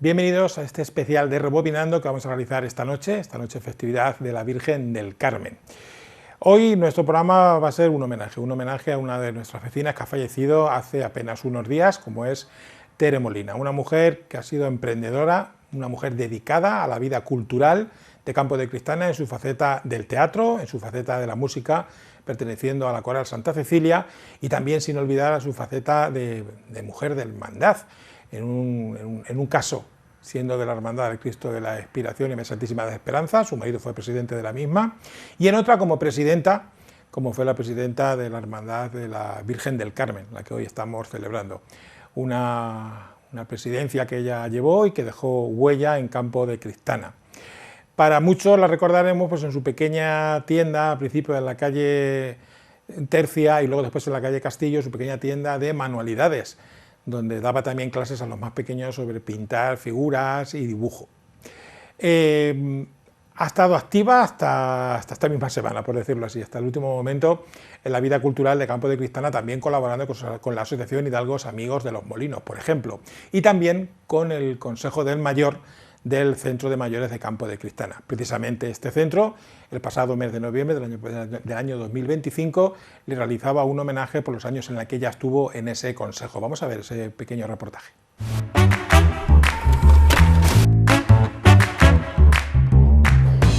Bienvenidos a este especial de Rebobinando que vamos a realizar esta noche festividad de la Virgen del Carmen. Hoy nuestro programa va a ser un homenaje a una de nuestras vecinas que ha fallecido hace apenas unos días, como es Tere Molina, una mujer que ha sido emprendedora, una mujer dedicada a la vida cultural de Campo de Cristana en su faceta del teatro, en su faceta de la música, perteneciendo a la Coral Santa Cecilia, y también sin olvidar a su faceta de mujer de hermandad, en un caso siendo de la Hermandad del Cristo de la Expiración y Santísima de Esperanza, su marido fue presidente de la misma, y en otra como presidenta, como fue la presidenta de la Hermandad de la Virgen del Carmen, la que hoy estamos celebrando. Una presidencia que ella llevó y que dejó huella en Campo de Cristana. Para muchos la recordaremos pues, en su pequeña tienda, al principio en la calle Tercia y luego después en la calle Castillo, su pequeña tienda de manualidades, donde daba también clases a los más pequeños sobre pintar figuras y dibujo. Ha estado activa hasta esta misma semana, por decirlo así, hasta el último momento en la vida cultural de Campo de Cristana, también colaborando con la Asociación Hidalgos Amigos de los Molinos, por ejemplo, y también con el Consejo del Mayor del Centro de Mayores de Campo de Cristana. Precisamente este centro, el pasado mes de noviembre del año 2025, le realizaba un homenaje por los años en los que ella estuvo en ese consejo. Vamos a ver ese pequeño reportaje.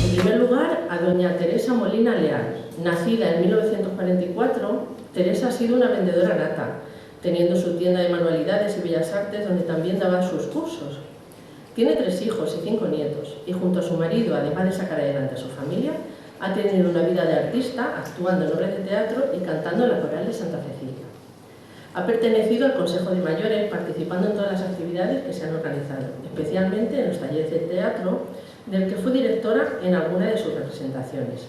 En primer lugar, a doña Teresa Molina Leal. Nacida en 1944, Teresa ha sido una vendedora nata, teniendo su tienda de manualidades y bellas artes donde también daba sus cursos. Tiene 3 hijos y 5 nietos y junto a su marido, además de sacar adelante a su familia, ha tenido una vida de artista, actuando en obras de teatro y cantando en la Coral de Santa Cecilia. Ha pertenecido al Consejo de Mayores, participando en todas las actividades que se han organizado, especialmente en los talleres de teatro, del que fue directora en alguna de sus representaciones.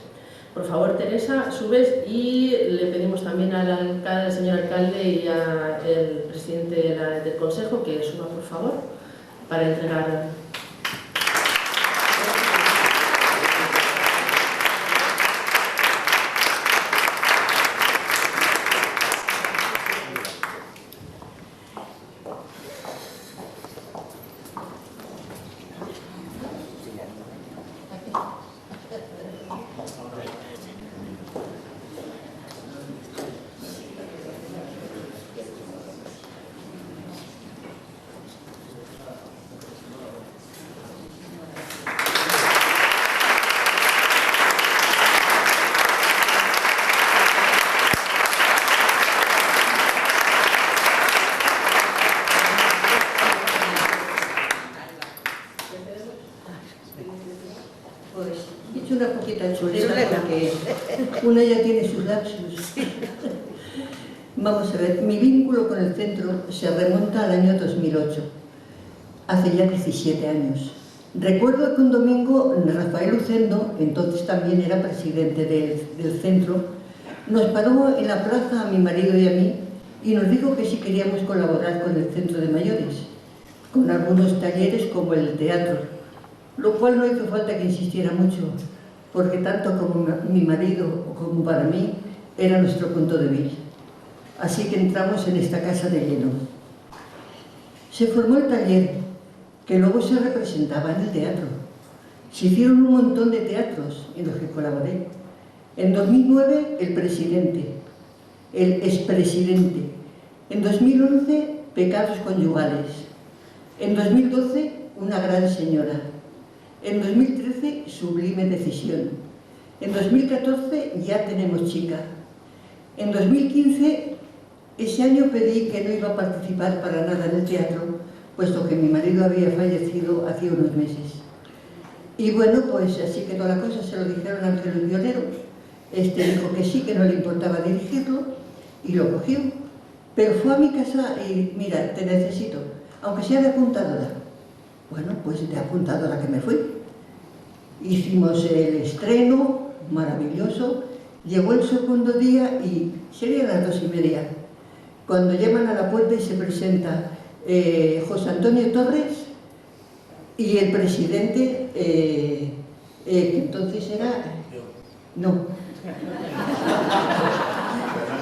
Por favor, Teresa, subes y le pedimos también al señor alcalde y al presidente del Consejo que suba, por favor, para entregar. Una poquita chuleta porque una ya tiene sus lapsus. Vamos a ver, mi vínculo con el centro se remonta al año 2008, hace ya 17 años. Recuerdo que un domingo Rafael Lucendo, entonces también era presidente del centro, nos paró en la plaza a mi marido y a mí y nos dijo que si queríamos colaborar con el centro de mayores, con algunos talleres como el teatro, lo cual no hizo falta que insistiera mucho, porque tanto como mi marido como para mí era nuestro punto débil. Así que entramos en esta casa de lleno. Se formó el taller, que luego se representaba en el teatro. Se hicieron un montón de teatros en los que colaboré. En 2009, el presidente, el expresidente. En 2011, pecados conyugales. En 2012, una gran señora. En 2013, sublime decisión. En 2014, ya tenemos chica. En 2015, ese año pedí que no iba a participar para nada en el teatro, puesto que mi marido había fallecido hace unos meses. Y bueno, pues así quedó la cosa, se lo dijeron a Ángel Vionero. Dijo que sí, que no le importaba dirigirlo, y lo cogió. Pero fue a mi casa y, mira, te necesito, aunque sea de apuntadora. Bueno, pues de apuntadora que me fui. Hicimos el estreno, maravilloso. Llegó el segundo día y serían las 2:30. Cuando llaman a la puerta y se presenta José Antonio Torres y el presidente, que entonces era... No.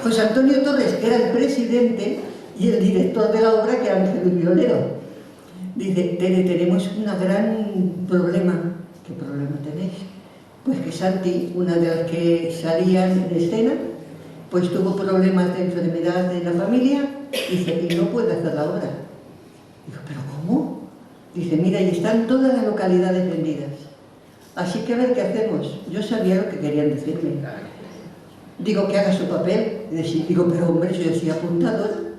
José Antonio Torres, que era el presidente, y el director de la obra, que era Ángel Vionero. Dice, Tere, tenemos un gran problema. ¿Qué problema tenéis? Pues que Santi, una de las que salían en escena, pues tuvo problemas de enfermedad en la familia, dice, y no puede hacer la obra. Digo, ¿pero cómo? Dice, mira, y están todas las localidades vendidas. Así que a ver qué hacemos. Yo sabía lo que querían decirme. Digo, que haga su papel. Digo, pero hombre, yo soy apuntador.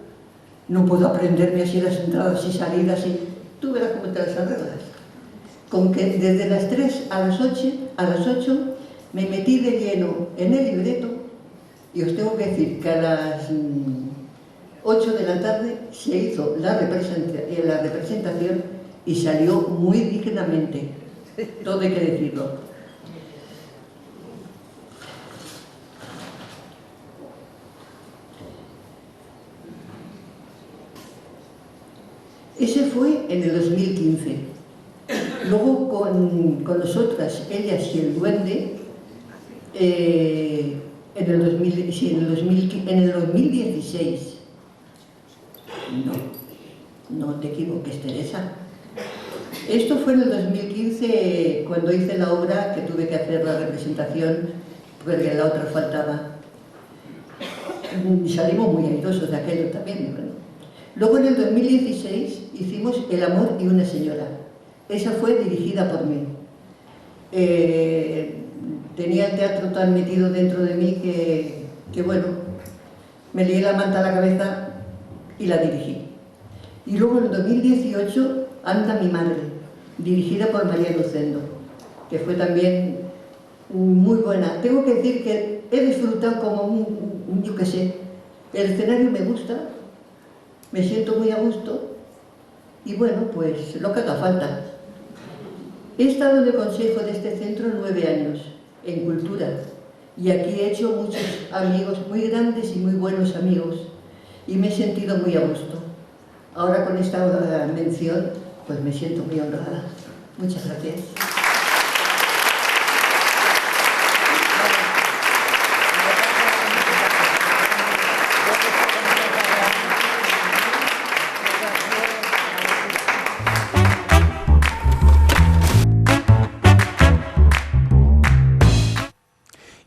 No puedo aprenderme así las entradas y salidas y tú verás cómo te las arreglas. Con que desde las 3 a las 8 me metí de lleno en el libreto y os tengo que decir que a las 8 de la tarde se hizo la representación y salió muy dignamente. Todo hay que decirlo. Ese fue en el 2015. Luego con nosotras, ellas y el duende, en el 2016. No te equivoques, Teresa. Esto fue en el 2015 cuando hice la obra, que tuve que hacer la representación porque la otra faltaba. Y salimos muy airosos de aquello también. Bueno. Luego en el 2016 hicimos El amor y una señora. Esa fue dirigida por mí. Tenía el teatro tan metido dentro de mí que bueno, me lié la manta a la cabeza y la dirigí. Y luego en el 2018 Anda mi madre, dirigida por María Lucendo, que fue también muy buena. Tengo que decir que he disfrutado como yo qué sé, el escenario me gusta, me siento muy a gusto y bueno, pues lo que haga falta. He estado en el consejo de este centro 9 años, en cultura, y aquí he hecho muchos amigos, muy grandes y muy buenos amigos, y me he sentido muy a gusto. Ahora con esta mención, pues me siento muy honrada. Muchas gracias.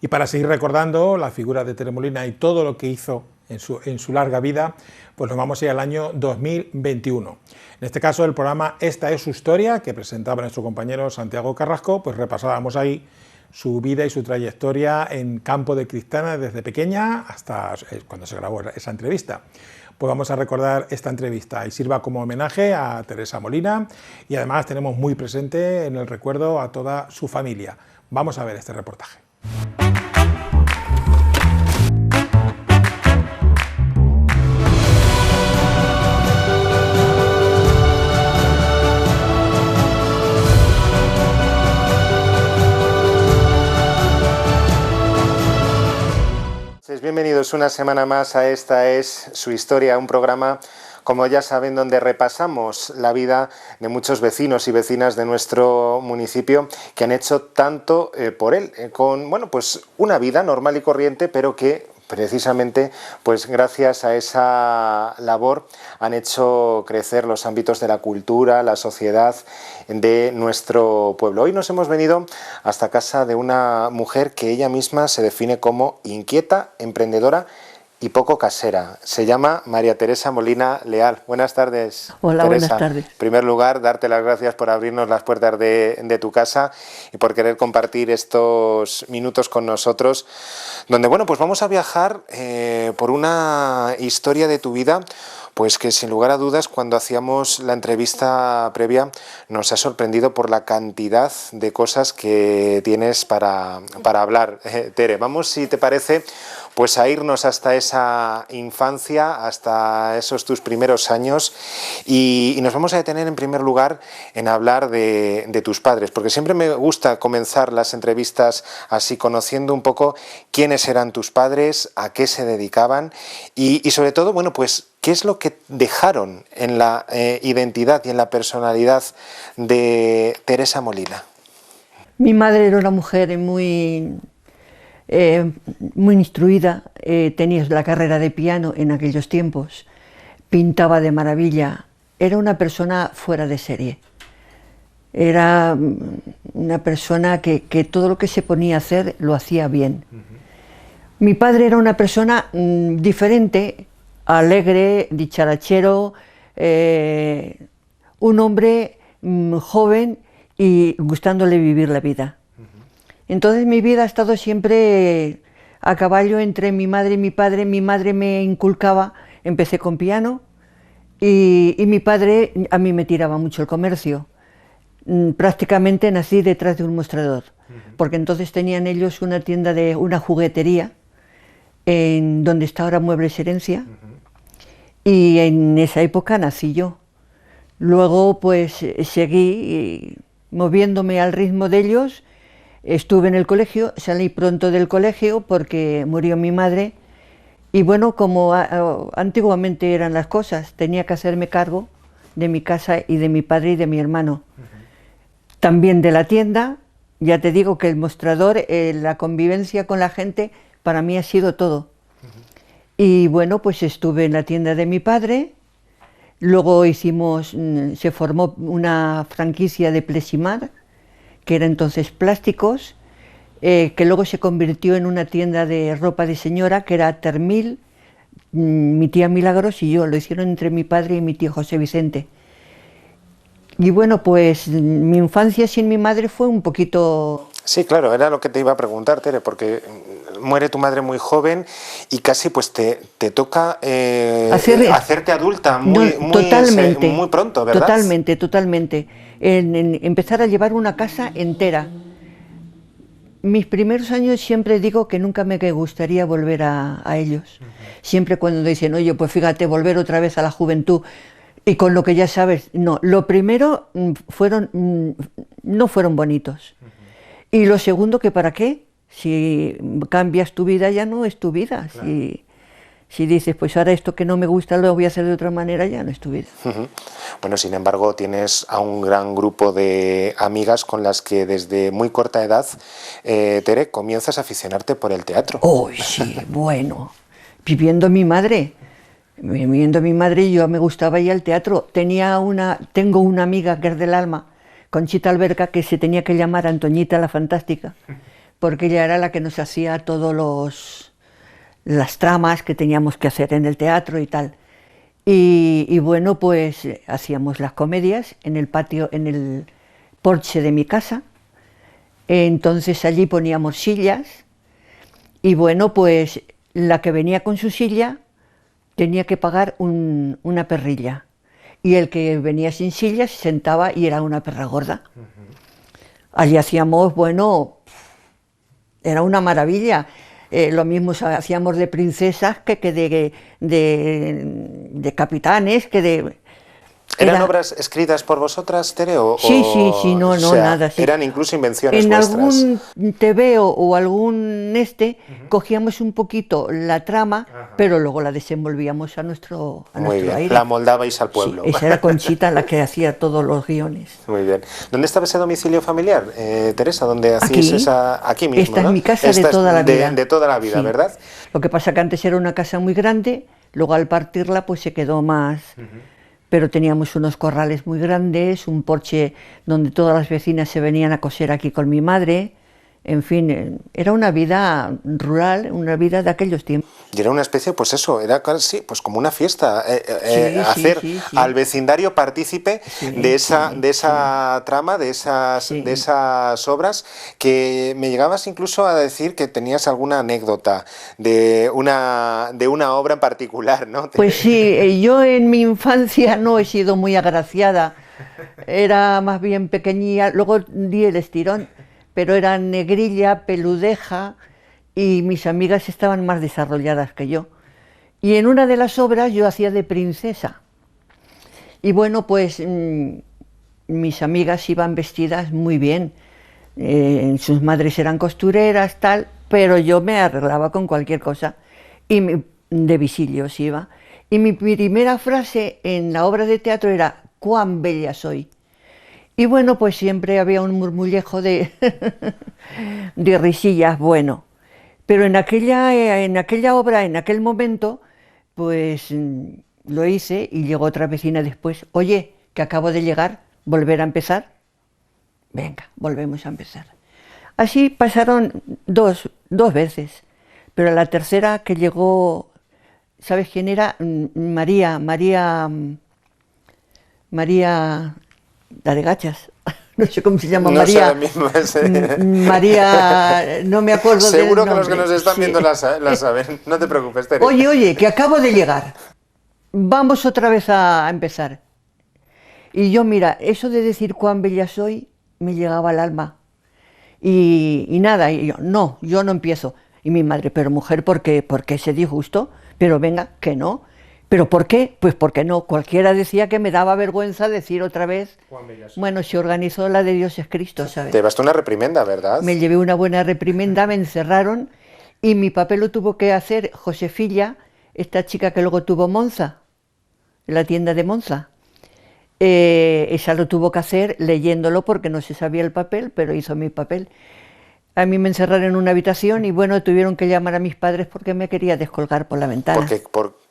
Y para seguir recordando la figura de Tere Molina y todo lo que hizo en su larga vida, pues nos vamos a ir al año 2021. En este caso, el programa Esta es su historia, que presentaba nuestro compañero Santiago Carrasco, pues repasábamos ahí su vida y su trayectoria en Campo de Cristana desde pequeña hasta cuando se grabó esa entrevista. Pues vamos a recordar esta entrevista y sirva como homenaje a Teresa Molina y además tenemos muy presente en el recuerdo a toda su familia. Vamos a ver este reportaje. Bienvenidos una semana más a Esta es su historia, un programa, como ya saben, donde repasamos la vida de muchos vecinos y vecinas de nuestro municipio que han hecho tanto por él, con bueno, pues una vida normal y corriente, pero que precisamente pues gracias a esa labor han hecho crecer los ámbitos de la cultura, la sociedad de nuestro pueblo. Hoy nos hemos venido hasta casa de una mujer que ella misma se define como inquieta, emprendedora y poco casera. Se llama María Teresa Molina Leal. Buenas tardes. Hola, Teresa. buenas tardes. En primer lugar, darte las gracias por abrirnos las puertas de tu casa y por querer compartir estos minutos con nosotros, donde bueno, pues vamos a viajar por una historia de tu vida, pues que sin lugar a dudas, cuando hacíamos la entrevista previa, nos ha sorprendido por la cantidad de cosas que tienes para hablar. Tere, vamos, si te parece, pues a irnos hasta esa infancia, hasta esos tus primeros años y nos vamos a detener en primer lugar en hablar de tus padres, porque siempre me gusta comenzar las entrevistas así, conociendo un poco quiénes eran tus padres, a qué se dedicaban y sobre todo, bueno, pues ¿qué es lo que dejaron en la identidad y en la personalidad de Teresa Molina? Mi madre era una mujer muy instruida, tenía la carrera de piano en aquellos tiempos, pintaba de maravilla era una persona fuera de serie. Era una persona que todo lo que se ponía a hacer lo hacía bien. Mi padre era una persona diferente, alegre, dicharachero, un hombre joven y gustándole vivir la vida. Entonces mi vida ha estado siempre a caballo entre mi madre y mi padre. Mi madre me inculcaba, empecé con piano y mi padre a mí me tiraba mucho el comercio. Prácticamente nací detrás de un mostrador, porque entonces tenían ellos una tienda de una juguetería en donde está ahora Muebles Herencia, y en esa época nací yo. Luego pues seguí moviéndome al ritmo de ellos. Estuve en el colegio, salí pronto del colegio porque murió mi madre y bueno, como antiguamente eran las cosas, tenía que hacerme cargo de mi casa y de mi padre y de mi hermano. También de la tienda, ya te digo que el mostrador, la convivencia con la gente, para mí ha sido todo. Y bueno, pues estuve en la tienda de mi padre, luego se formó una franquicia de Plesimar, que era entonces plásticos, que luego se convirtió en una tienda de ropa de señora, que era Termil, mi tía Milagros y yo, lo hicieron entre mi padre y mi tío José Vicente. Y bueno, pues mi infancia sin mi madre fue un poquito... Sí, claro, era lo que te iba a preguntar, Tere, porque muere tu madre muy joven y casi pues te toca hacerte adulta muy pronto, ¿verdad? Totalmente. En empezar a llevar una casa entera. Mis primeros años siempre digo que nunca me gustaría volver a ellos. Siempre cuando dicen, oye, pues fíjate, volver otra vez a la juventud y con lo que ya sabes. No, lo primero no fueron bonitos. Y lo segundo, que para qué, si cambias tu vida ya no es tu vida. Claro. Si dices, pues ahora esto que no me gusta lo voy a hacer de otra manera, ya no es tu vida. Bueno, sin embargo, tienes a un gran grupo de amigas con las que desde muy corta edad, Tere, comienzas a aficionarte por el teatro. Oh, sí, bueno, viviendo mi madre, yo me gustaba ir al teatro. Tengo una amiga que es del alma, Conchita Alberca, que se tenía que llamar Antoñita la Fantástica, porque ella era la que nos hacía todos las tramas que teníamos que hacer en el teatro y tal. Y bueno, pues hacíamos las comedias en el patio, en el porche de mi casa. Entonces allí poníamos sillas y bueno, pues la que venía con su silla tenía que pagar una perrilla. Y el que venía sin silla se sentaba y era una perra gorda. Allí hacíamos, bueno, era una maravilla. Lo mismo hacíamos de princesas que de capitanes, que de... ¿Eran obras escritas por vosotras, Tere? Sí, no, nada. Sí. Eran incluso invenciones en vuestras. En algún TVO o algún cogíamos un poquito la trama, pero luego la desenvolvíamos a nuestro aire. La moldabais al pueblo. Sí, esa era Conchita la que hacía todos los guiones. Muy bien. ¿Dónde estaba ese domicilio familiar, Teresa? ¿Dónde hacíais esa...? Aquí mismo, Esta ¿no? es mi casa de toda la vida. De toda la vida, sí. ¿Verdad? Lo que pasa que antes era una casa muy grande, luego al partirla pues se quedó más... Pero teníamos unos corrales muy grandes, un porche donde todas las vecinas se venían a coser aquí con mi madre. En fin, era una vida rural, una vida de aquellos tiempos. Y era una especie, pues eso, era casi pues como una fiesta, hacer al vecindario partícipe de esa trama, de esas obras, que me llegabas incluso a decir que tenías alguna anécdota de una obra en particular, ¿no? Pues sí, yo en mi infancia no he sido muy agraciada, era más bien pequeñilla, luego di el estirón. Pero era negrilla, peludeja, y mis amigas estaban más desarrolladas que yo. Y en una de las obras yo hacía de princesa. Y bueno, pues mis amigas iban vestidas muy bien. Sus madres eran costureras, tal, pero yo me arreglaba con cualquier cosa. Y de visillos iba. Y mi primera frase en la obra de teatro era, «¡Cuán bella soy!». Y bueno, pues siempre había un murmullejo de risillas, bueno. Pero en aquella obra, en aquel momento, pues Lo hice y llegó otra vecina después. Oye, que acabo de llegar, ¿volver a empezar? Venga, volvemos a empezar. Así pasaron dos veces, pero la tercera que llegó, ¿sabes quién era? María, la de Gachas. No sé cómo se llama, No María. sé mismo ese. María, no me acuerdo del Seguro que nombre. los que nos están Sí. viendo la saben. No te preocupes, Tere. Oye, que acabo de llegar. Vamos otra vez a empezar. Y yo, mira, eso de decir cuán bella soy, me llegaba al alma. Y nada, y yo no empiezo. Y mi madre, pero mujer, ¿por qué ese disgusto? Pero venga, que no. ¿Pero por qué? Pues porque no. Cualquiera decía que me daba vergüenza decir otra vez. Bueno, se organizó la de Dios es Cristo, ¿sabes? Te llevaste una reprimenda, ¿verdad? Me llevé una buena reprimenda, me encerraron y mi papel lo tuvo que hacer Josefilla, esta chica que luego tuvo Monza, en la tienda de Monza. Esa lo tuvo que hacer leyéndolo porque no se sabía el papel, pero hizo mi papel. A mí me encerraron en una habitación y bueno, tuvieron que llamar a mis padres porque me quería descolgar por la ventana.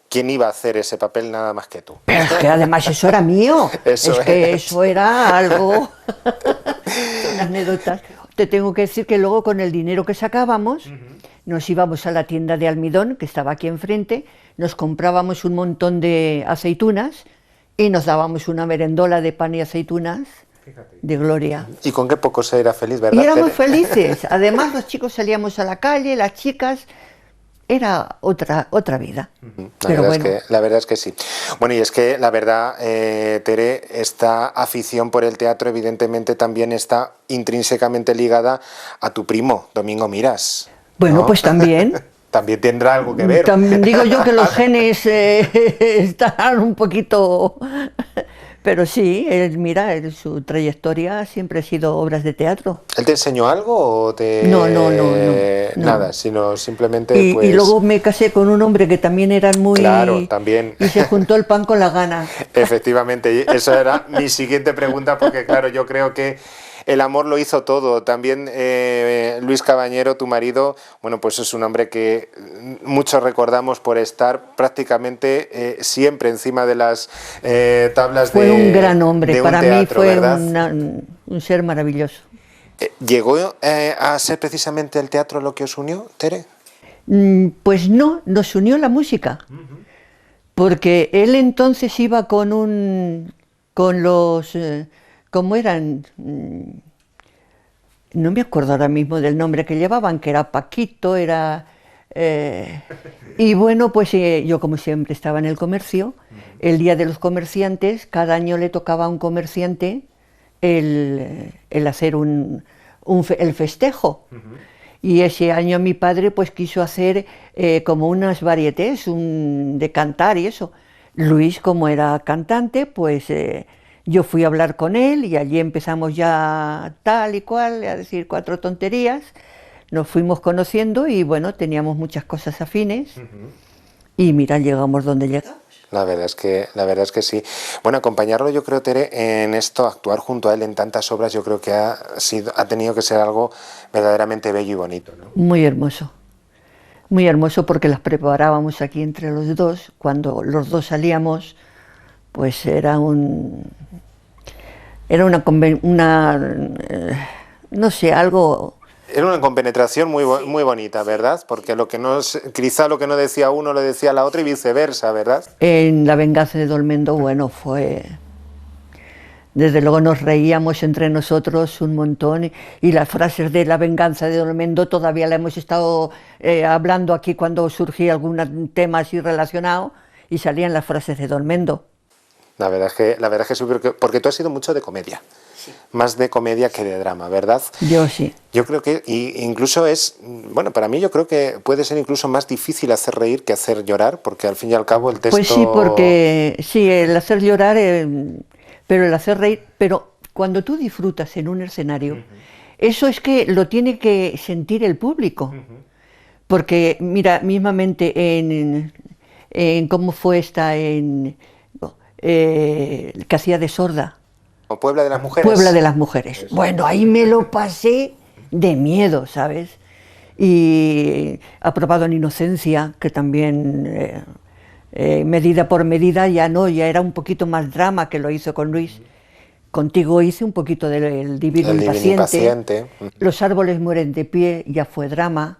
¿Quién iba a hacer ese papel nada más que tú? Pero es que además eso era mío. Eso era algo. Son anécdotas. Te tengo que decir que luego con el dinero que sacábamos, nos íbamos a la tienda de almidón, que estaba aquí enfrente, nos comprábamos un montón de aceitunas y nos dábamos una merendola de pan y aceitunas de gloria. Y con qué poco se era feliz, ¿verdad? Y éramos felices. Además los chicos salíamos a la calle, las chicas... Era otra vida. La verdad es que sí. Bueno, y es que la verdad, Tere, esta afición por el teatro evidentemente también está intrínsecamente ligada a tu primo, Domingo Miras. Bueno, ¿no? pues también. También tendrá algo que ver. También digo yo que los genes están un poquito... Pero sí, mira, su trayectoria siempre ha sido obras de teatro. ¿Él te enseñó algo o te...? No. Nada, sino simplemente y luego me casé con un hombre que también era muy... Claro, también. Y se juntó el pan con la gana. Efectivamente, y eso era mi siguiente pregunta, porque claro, yo creo que el amor lo hizo todo. También Luis Cabañero, tu marido, bueno, pues es un hombre que muchos recordamos por estar prácticamente siempre encima de las tablas fue un gran hombre, para teatro, mí fue un ser maravilloso. ¿Llegó a ser precisamente el teatro lo que os unió, Tere? Pues no, nos unió la música, porque él entonces iba con los... ¿Cómo eran? No me acuerdo ahora mismo del nombre que llevaban, que era Paquito, y bueno, pues yo como siempre estaba en el comercio, el Día de los Comerciantes, cada año le tocaba a un comerciante el hacer el festejo. Y ese año mi padre pues quiso hacer como unas varietés, de cantar y eso. Luis, como era cantante, pues... yo fui a hablar con él y allí empezamos ya tal y cual, a decir 4 tonterías, nos fuimos conociendo y bueno, teníamos muchas cosas afines y mira, llegamos donde llegamos. La verdad es que sí. Bueno, acompañarlo yo creo, Tere, en esto, actuar junto a él en tantas obras, yo creo que ha tenido que ser algo verdaderamente bello y bonito, ¿no? Muy hermoso porque las preparábamos aquí entre los dos, cuando los dos salíamos, pues era no sé, algo... Era una compenetración muy bonita, ¿verdad? Porque quizá lo que no decía uno lo decía la otra y viceversa, ¿verdad? En La venganza de Dolmendo, bueno, fue... Desde luego nos reíamos entre nosotros un montón y las frases de La venganza de Dolmendo todavía la hemos estado hablando aquí cuando surgía algún tema así relacionado y salían las frases de Dolmendo. La verdad es que sí, porque tú has sido mucho de comedia, sí. Más de comedia que de drama, ¿verdad? Yo sí. Yo creo que incluso bueno, para mí yo creo que puede ser incluso más difícil hacer reír que hacer llorar, porque al fin y al cabo el texto... Pues sí, porque sí, el hacer llorar, pero el hacer reír, pero cuando tú disfrutas en un escenario, eso es que lo tiene que sentir el público, porque mira, mismamente en cómo fue que hacía de sorda. ¿O Puebla de las Mujeres? Puebla de las Mujeres. Eso. Bueno, ahí me lo pasé de miedo, ¿sabes? Y Aprobado en Inocencia, que también medida por medida, ya no, ya era un poquito más drama, que lo hizo con Luis. Contigo hice un poquito del Divino Impaciente. Los árboles mueren de pie, ya fue drama.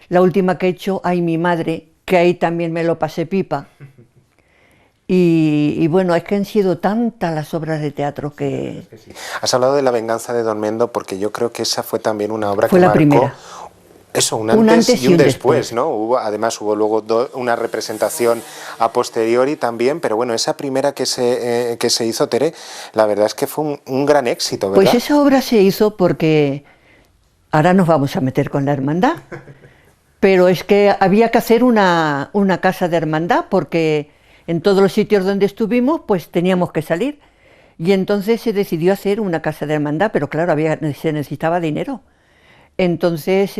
La última que he hecho, Ay mi madre, que ahí también me lo pasé pipa. Y bueno, es que han sido tantas las obras de teatro que... Has hablado de La venganza de Don Mendo, porque yo creo que esa fue también una obra fue que la marcó... primera. Eso, un antes y un después, ¿no? Además hubo luego una representación a posteriori también, pero bueno, esa primera que se hizo, Tere, la verdad es que fue un gran éxito, ¿verdad? Pues esa obra se hizo porque... Ahora nos vamos a meter con la hermandad, pero es que había que hacer una casa de hermandad, porque en todos los sitios donde estuvimos, pues teníamos que salir. Y entonces se decidió hacer una casa de hermandad, pero claro, se necesitaba dinero. Entonces,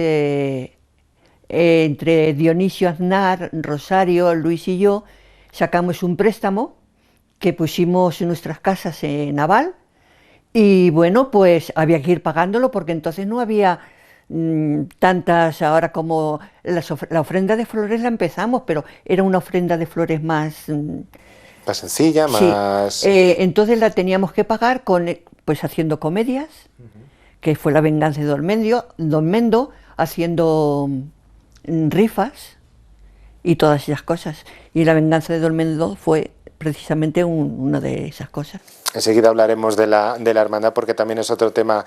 entre Dionisio Aznar, Rosario, Luis y yo, sacamos un préstamo que pusimos en nuestras casas en Aval, y bueno, pues había que ir pagándolo, porque entonces no había tantas, ahora como la ofrenda de flores la empezamos, pero era una ofrenda de flores más sencilla, más... Sí. Entonces la teníamos que pagar pues haciendo comedias, que fue La venganza de Don Mendo, haciendo rifas y todas esas cosas. Y La venganza de Don Mendo fue precisamente una de esas cosas. Enseguida hablaremos de la hermandad, porque también es otro tema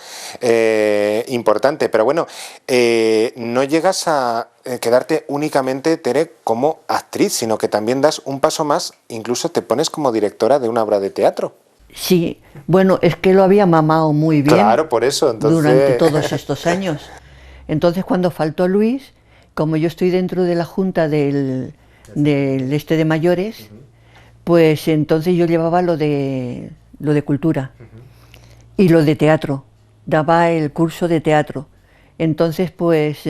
importante. Pero bueno, no llegas a quedarte únicamente, Tere, como actriz, sino que también das un paso más, incluso te pones como directora de una obra de teatro. Sí, bueno, es que lo había mamado muy bien. Claro, por eso. Entonces... Durante todos estos años. Entonces, cuando faltó Luis, como yo estoy dentro de la junta del de mayores, pues entonces yo llevaba lo de cultura y lo de teatro, daba el curso de teatro. Entonces, pues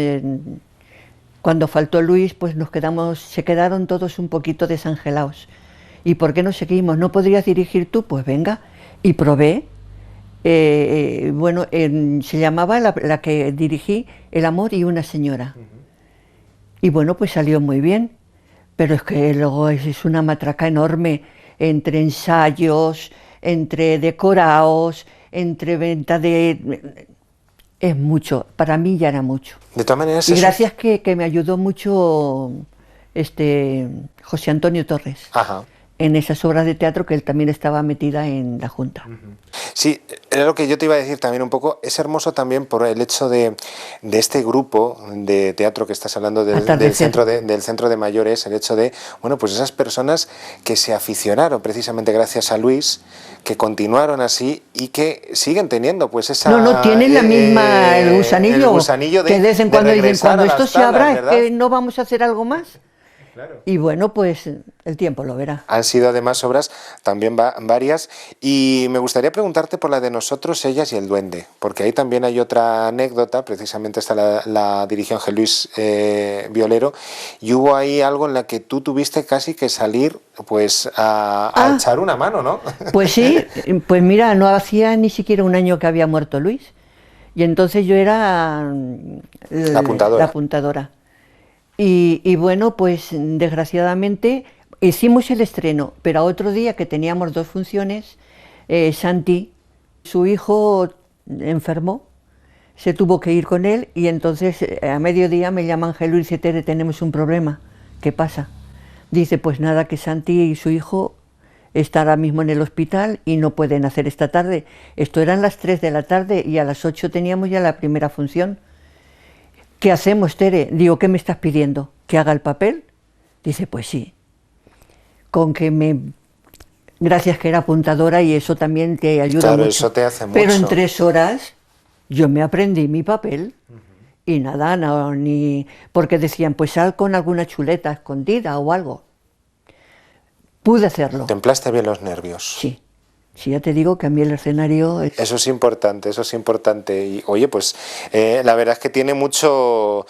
cuando faltó Luis, pues se quedaron todos un poquito desangelados. ¿Y por qué no seguimos? ¿No podrías dirigir tú? Pues venga, y probé. Bueno, se llamaba la que dirigí, El amor y una señora. Y bueno, pues salió muy bien, pero es que luego es una matraca enorme, entre ensayos, entre decorados, entre venta de... Es mucho, para mí ya era mucho. De todas maneras... Y gracias que me ayudó mucho José Antonio Torres. Ajá. En esas obras de teatro, que él también estaba metida en la Junta. Sí, era lo que yo te iba a decir también un poco. Es hermoso también por el hecho de este grupo de teatro que estás hablando del centro de mayores, el hecho de, bueno, pues esas personas que se aficionaron precisamente gracias a Luis, que continuaron así y que siguen teniendo pues esa... No, tienen la misma, el gusanillo de, que de vez en cuando dicen, cuando esto se abra, ¿verdad? es que no vamos a hacer algo más. Claro. Y bueno, pues el tiempo lo verá. Han sido además obras también varias, y me gustaría preguntarte por la de Nosotros, Ellas y el Duende, porque ahí también hay otra anécdota, precisamente está la dirigió Ángel Luis Violero, y hubo ahí algo en la que tú tuviste casi que salir pues a echar una mano, ¿no? Pues sí, pues mira, no hacía ni siquiera un año que había muerto Luis, y entonces yo era la apuntadora. Y bueno, pues desgraciadamente hicimos el estreno, pero a otro día que teníamos 2 funciones, Santi, su hijo, enfermó, se tuvo que ir con él, y entonces a mediodía me llama Ángel Luis y dice, Tere, tenemos un problema. ¿Qué pasa? Dice, pues nada, que Santi y su hijo están ahora mismo en el hospital y no pueden hacer esta tarde. Esto eran las 3 de la tarde y a las 8 teníamos ya la primera función. ¿Qué hacemos, Tere? Digo, ¿qué me estás pidiendo? ¿Que haga el papel? Dice, pues sí. Con que gracias que era apuntadora, y eso también te ayuda mucho. Claro, eso te hace mucho. Pero en 3 horas yo me aprendí mi papel. Y nada, no, ni... Porque decían, pues sal con alguna chuleta escondida o algo. Pude hacerlo. ¿Templaste bien los nervios? Sí. Si ya te digo que a mí el escenario es... Eso es importante, eso es importante. Y oye, pues la verdad es que tiene mucho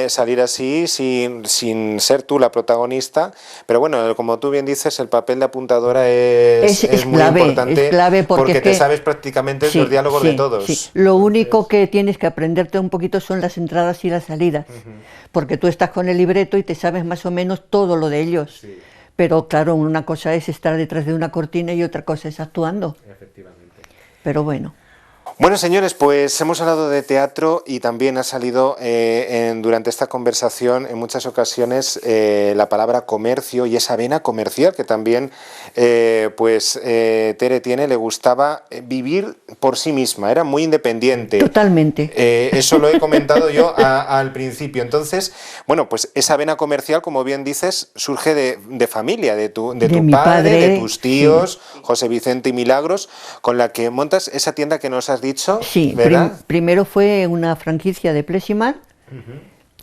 salir así sin ser tú la protagonista, pero bueno, como tú bien dices, el papel de apuntadora es muy clave, importante, es clave porque te sabes prácticamente los diálogos de todos. Sí. Lo único que tienes que aprenderte un poquito son las entradas y las salidas, porque tú estás con el libreto y te sabes más o menos todo lo de ellos. Sí. Pero claro, una cosa es estar detrás de una cortina y otra cosa es actuando. Efectivamente. Pero bueno. Bueno, señores, pues hemos hablado de teatro y también ha salido durante esta conversación en muchas ocasiones la palabra comercio y esa vena comercial que también Tere tiene. Le gustaba vivir por sí misma, era muy independiente. Totalmente. Eso lo he comentado yo al principio. Entonces, bueno, pues esa vena comercial, como bien dices, surge de familia, de tu padre, de tus tíos, sí. José Vicente y Milagros, con la que montas esa tienda que nos has dicho. Sí, primero fue una franquicia de Pleximar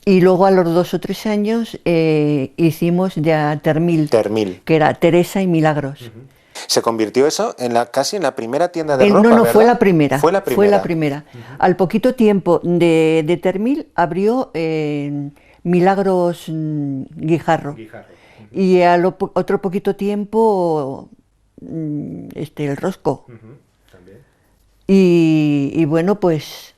y luego a los 2 o 3 años hicimos ya Termil, que era Teresa y Milagros. Se convirtió eso casi en la primera tienda de ropa, no, ¿verdad? fue la primera. Fue la primera. Al poquito tiempo de Termil abrió Milagros Guijarro. Y al otro poquito tiempo el Rosco. Y bueno, pues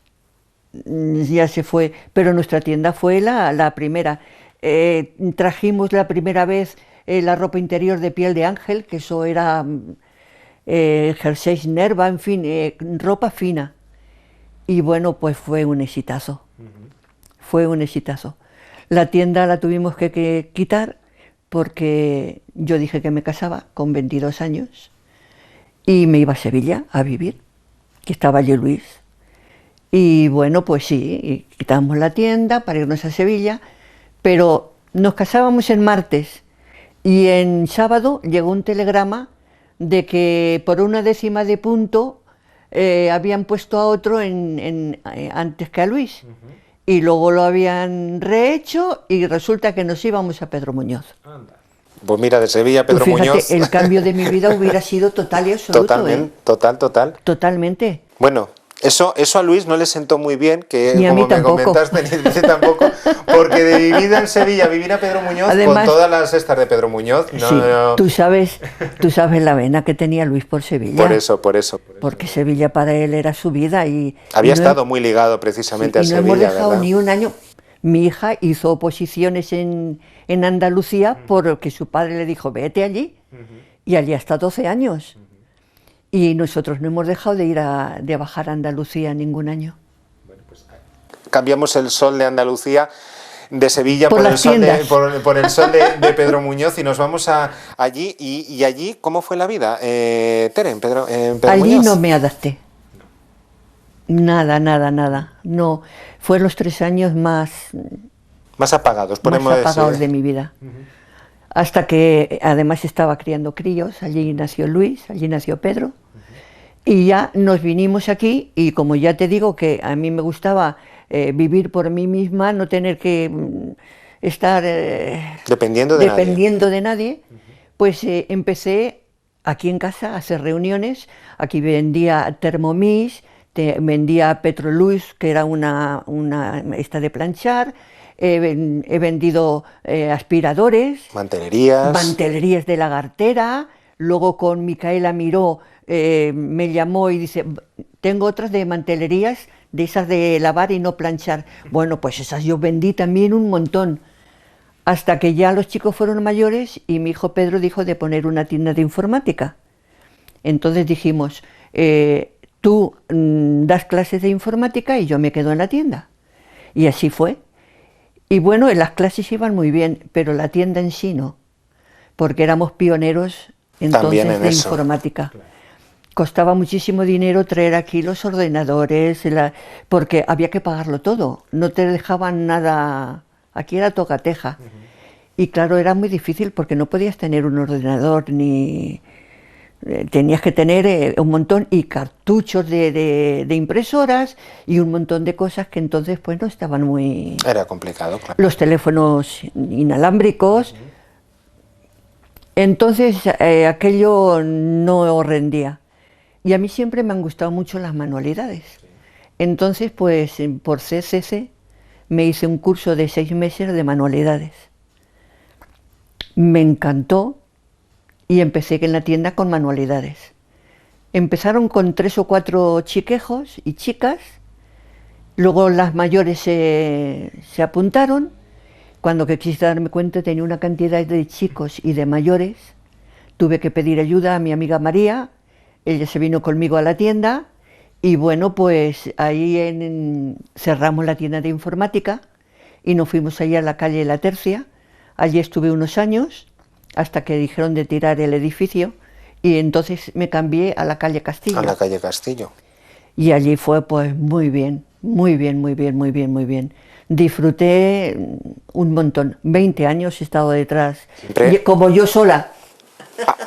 ya se fue, pero nuestra tienda fue la primera. Trajimos la primera vez la ropa interior de piel de ángel, que eso era jerseys Nerva, en fin, ropa fina. Y bueno, pues fue un exitazo. Fue un exitazo. La tienda la tuvimos que quitar porque yo dije que me casaba con 22 años y me iba a Sevilla a vivir, que estaba allí Luis. Y bueno, pues sí, quitamos la tienda para irnos a Sevilla, pero nos casábamos en martes y en sábado llegó un telegrama de que por 1/10 de punto habían puesto a otro antes que a Luis. Y luego lo habían rehecho y resulta que nos íbamos a Pedro Muñoz. Pues mira, de Sevilla a Pedro Muñoz. El cambio de mi vida hubiera sido total y absoluto. Total. Totalmente. Bueno, eso a Luis no le sentó muy bien, que ni como a mí me comentaste, ni a mí tampoco, porque de vivir en Sevilla a vivir a Pedro Muñoz, además, con todas las estas de Pedro Muñoz, no. Tú sabes la vena que tenía Luis por Sevilla. Por eso. Porque Sevilla para él era su vida y... Había estado muy ligado precisamente a Sevilla, no hemos dejado, ¿verdad?, ni un año. Mi hija hizo oposiciones en Andalucía porque su padre le dijo, vete allí, y allí hasta 12 años. Y nosotros no hemos dejado de ir de bajar a Andalucía ningún año. Bueno, pues cambiamos el sol de Andalucía, de Sevilla, por el sol de Pedro Muñoz, y nos vamos allí. Y allí, ¿cómo fue la vida, Tere, en Pedro allí Muñoz? No me adapté. Nada. No, fue los 3 años más apagados, podemos decir. Más apagados decir, de mi vida. Hasta que además estaba criando críos, allí nació Luis, allí nació Pedro, y ya nos vinimos aquí, y como ya te digo que a mí me gustaba vivir por mí misma, no tener que estar dependiendo de nadie, pues empecé aquí en casa a hacer reuniones. Aquí vendía Thermomix, vendía Petrolux, que era una esta de planchar. He vendido aspiradores, mantelerías de lagartera. Luego con Micaela Miró me llamó y dice, tengo otras de mantelerías, de esas de lavar y no planchar. Bueno, pues esas yo vendí también un montón, hasta que ya los chicos fueron mayores y mi hijo Pedro dijo de poner una tienda de informática. Entonces dijimos, tú das clases de informática y yo me quedo en la tienda. Y así fue. Y bueno, las clases iban muy bien, pero la tienda en sí no, porque éramos pioneros entonces de informática. Claro. Costaba muchísimo dinero traer aquí los ordenadores, porque había que pagarlo todo, no te dejaban nada, aquí era tocateja. Y claro, era muy difícil porque no podías tener un ordenador ni... tenías que tener un montón y cartuchos de impresoras y un montón de cosas que entonces pues no estaban muy... Era complicado, claro. Los teléfonos inalámbricos. Entonces aquello no rendía. Y a mí siempre me han gustado mucho las manualidades. Entonces, pues por CCC me hice un curso de 6 meses de manualidades. Me encantó y empecé en la tienda con manualidades. Empezaron con 3 o 4 chiquejos y chicas, luego las mayores se apuntaron. Cuando quise darme cuenta tenía una cantidad de chicos y de mayores, tuve que pedir ayuda a mi amiga María, ella se vino conmigo a la tienda y bueno, pues ahí cerramos la tienda de informática y nos fuimos allá a la calle La Tercia. Allí estuve unos años hasta que dijeron de tirar el edificio y entonces me cambié a la calle Castillo. A la calle Castillo. Y allí fue pues muy bien, muy bien, muy bien, muy bien, muy bien. Disfruté un montón, 20 años he estado detrás, Siempre como yo sola.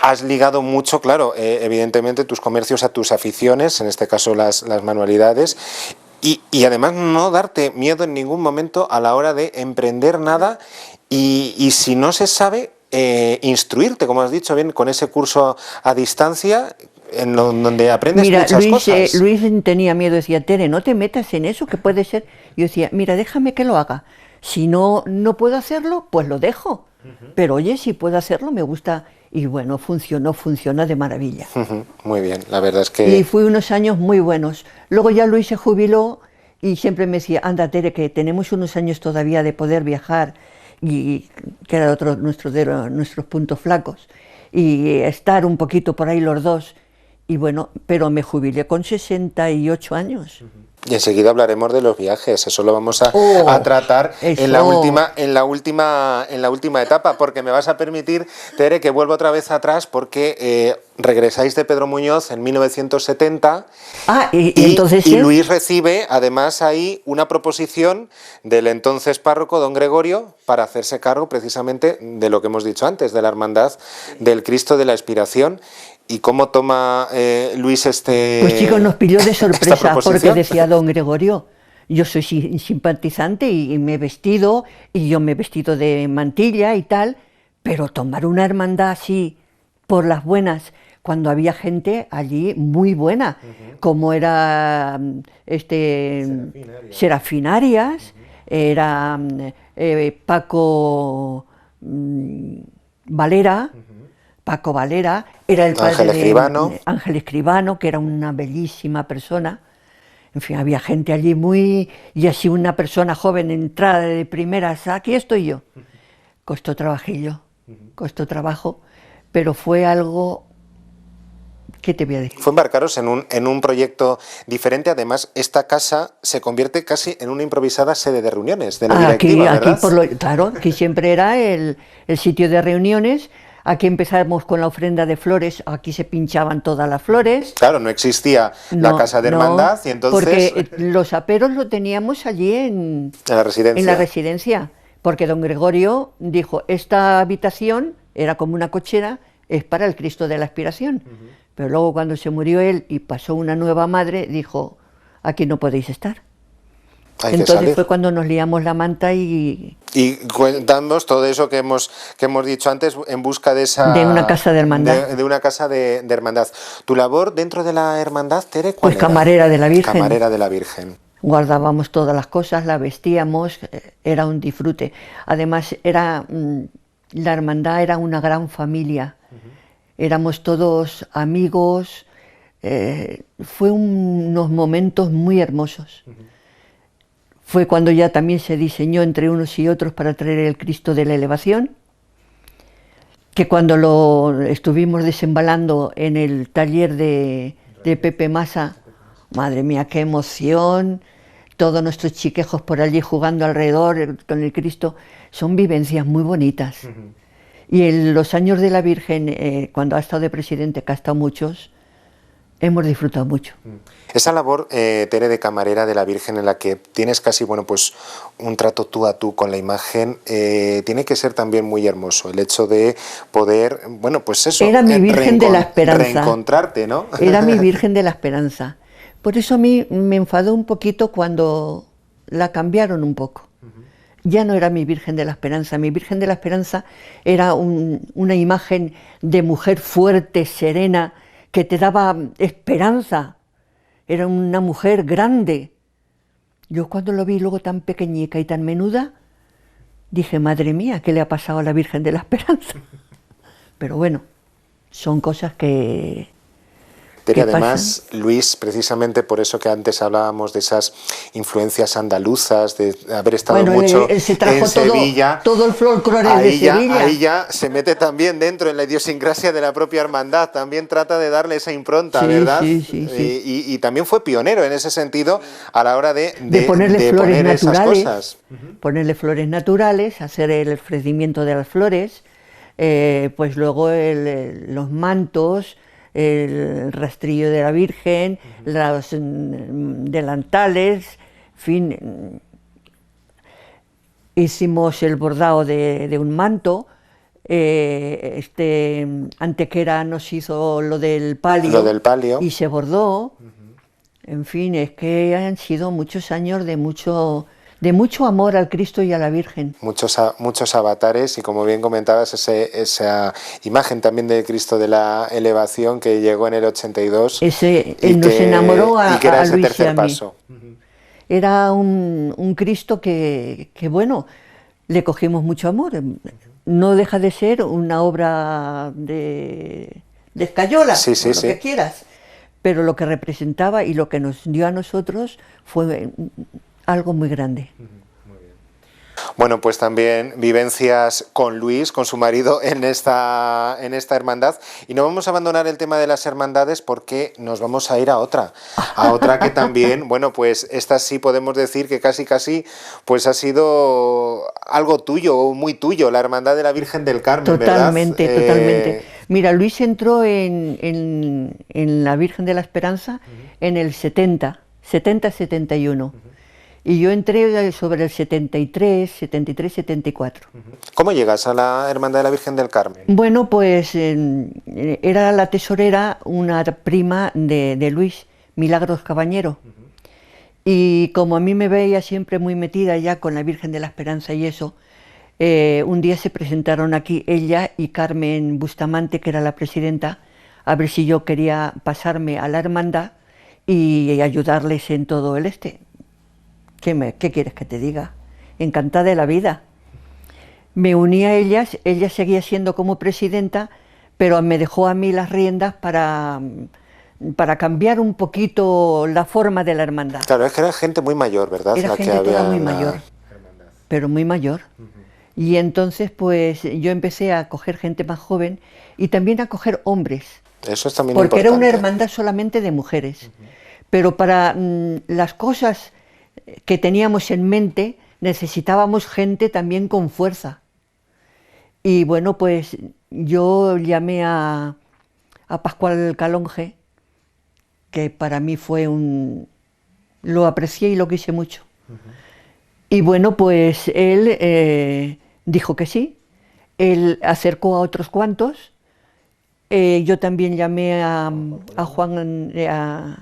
has ligado mucho, claro, evidentemente tus comercios a tus aficiones, en este caso las manualidades, y además no darte miedo en ningún momento a la hora de emprender nada y si no se sabe, instruirte, como has dicho bien, con ese curso a distancia donde aprendes muchas cosas. Luis tenía miedo, decía, Tere, no te metas en eso, que puede ser. Yo decía, mira, déjame que lo haga. Si no puedo hacerlo, pues lo dejo. Pero oye, si puedo hacerlo, me gusta. Y bueno, funciona de maravilla. Muy bien, la verdad es que... Y fui unos años muy buenos. Luego ya Luis se jubiló y siempre me decía, anda Tere, que tenemos unos años todavía de poder viajar, y que era otro de nuestros puntos flacos, y estar un poquito por ahí los dos. Y bueno, pero me jubilé con 68 años. Y enseguida hablaremos de los viajes, eso lo vamos a tratar en la última etapa, porque me vas a permitir, Tere, que vuelva otra vez atrás, porque regresáis de Pedro Muñoz en 1970 y Luis recibe además ahí una proposición del entonces párroco don Gregorio para hacerse cargo precisamente de lo que hemos dicho antes, de la Hermandad del Cristo de la Expiración. ¿Y cómo toma Luis Pues chicos, nos pilló de sorpresa, porque decía don Gregorio, yo soy simpatizante y me he vestido, y yo me he vestido de mantilla y tal, pero tomar una hermandad así, por las buenas, cuando había gente allí muy buena, como era Serafinarias, era Paco Valera, Paco Valera, era el padre de Ángel Escribano, que era una bellísima persona. En fin, había gente allí y así una persona joven, entrada de primeras, aquí estoy yo. Costó trabajillo, costó trabajo, pero fue algo... ¿Qué te voy a decir? Fue embarcaros en un proyecto diferente. Además, esta casa se convierte casi en una improvisada sede de reuniones de la directiva, ¿verdad? Claro, aquí siempre era el sitio de reuniones. Aquí empezamos con la ofrenda de flores, aquí se pinchaban todas las flores. Claro, no existía la casa de hermandad y entonces... Porque los aperos lo teníamos allí en la residencia. En la residencia, porque don Gregorio dijo, esta habitación era como una cochera, es para el Cristo de la Expiración. Pero luego cuando se murió él y pasó una nueva madre, dijo, aquí no podéis estar. Entonces fue cuando nos liamos la manta y cuéntanos todo eso que hemos dicho antes en busca de una casa de hermandad. De una casa de hermandad. ¿Tu labor dentro de la hermandad, Tere, cuál era? Pues camarera de la Virgen. Camarera de la Virgen. Guardábamos todas las cosas, la vestíamos, era un disfrute. Además, la hermandad era una gran familia. Éramos todos amigos. Fue unos momentos muy hermosos. Fue cuando ya también se diseñó entre unos y otros para traer el Cristo de la Elevación, que cuando lo estuvimos desembalando en el taller de Pepe Massa, madre mía, qué emoción, todos nuestros chiquejos por allí jugando alrededor con el Cristo, son vivencias muy bonitas. Y en los años de la Virgen, cuando ha estado de presidente, que ha estado muchos, hemos disfrutado mucho. Esa labor, Tere, de camarera de la Virgen, en la que tienes casi, bueno, pues un trato tú a tú con la imagen, tiene que ser también muy hermoso, el hecho de poder, bueno, pues eso, era mi Virgen de la Esperanza. Reencontrarte, ¿no? Era mi Virgen de la Esperanza. Por eso a mí me enfadó un poquito cuando la cambiaron un poco. ya no era mi Virgen de la Esperanza. Mi Virgen de la Esperanza era una imagen de mujer fuerte, serena, que te daba esperanza. Era una mujer grande. Yo cuando lo vi luego tan pequeñica y tan menuda, dije, madre mía, ¿qué le ha pasado a la Virgen de la Esperanza? Pero bueno, son cosas que... Pero además, Luis, precisamente por eso que antes hablábamos de esas influencias andaluzas, de haber estado mucho él se trajo en Sevilla, todo el folclore de Sevilla. Ahí ya se mete también dentro en la idiosincrasia de la propia hermandad, también trata de darle esa impronta, sí, ¿verdad? Sí. Y también fue pionero en ese sentido a la hora de ponerle flores poner naturales, esas cosas. Ponerle flores naturales, hacer el ofrecimiento de las flores, pues luego los mantos, el rastrillo de la Virgen, los delantales, en fin, hicimos el bordado de un manto, Antequera nos hizo lo del palio y se bordó, en fin, es que han sido muchos años de mucho amor al Cristo y a la Virgen. Muchos avatares y como bien comentabas esa imagen también del Cristo de la Elevación que llegó en el 82 nos enamoró a ese Luis tercer y a mí. paso. Era un Cristo que bueno, le cogimos mucho amor. No deja de ser una obra de escayola, lo que quieras, pero lo que representaba y lo que nos dio a nosotros fue algo muy grande. Bueno, pues también vivencias con Luis, con su marido, en esta hermandad. Y no vamos a abandonar el tema de las hermandades porque nos vamos a ir a otra que también, bueno, pues esta sí podemos decir que casi, pues ha sido algo tuyo, muy tuyo, la Hermandad de la Virgen del Carmen, totalmente, ¿verdad? Totalmente. Mira, Luis entró en la Virgen de la Esperanza en el 70-71. Y yo entré sobre el 73-74. ¿Cómo llegas a la Hermandad de la Virgen del Carmen? Bueno, pues era la tesorera una prima de Luis, Milagros Cabañero. Y como a mí me veía siempre muy metida ya con la Virgen de la Esperanza y eso, un día se presentaron aquí ella y Carmen Bustamante, que era la presidenta, a ver si yo quería pasarme a la hermandad y ayudarles en todo el ¿Qué quieres que te diga? Encantada de la vida. Me uní a ellas, ella seguía siendo como presidenta, pero me dejó a mí las riendas para cambiar un poquito la forma de la hermandad. Claro, es que era gente muy mayor, ¿verdad? Era gente toda muy mayor, pero muy mayor. Y entonces pues yo empecé a coger gente más joven y también a coger hombres. Eso es también porque importante. Era una hermandad solamente de mujeres. Pero para las cosas que teníamos en mente, necesitábamos gente también con fuerza. Y bueno, pues yo llamé a Pascual Calonge, que para mí fue lo aprecié y lo quise mucho. Y bueno, pues él dijo que sí, él acercó a otros cuantos, yo también llamé a Juanjo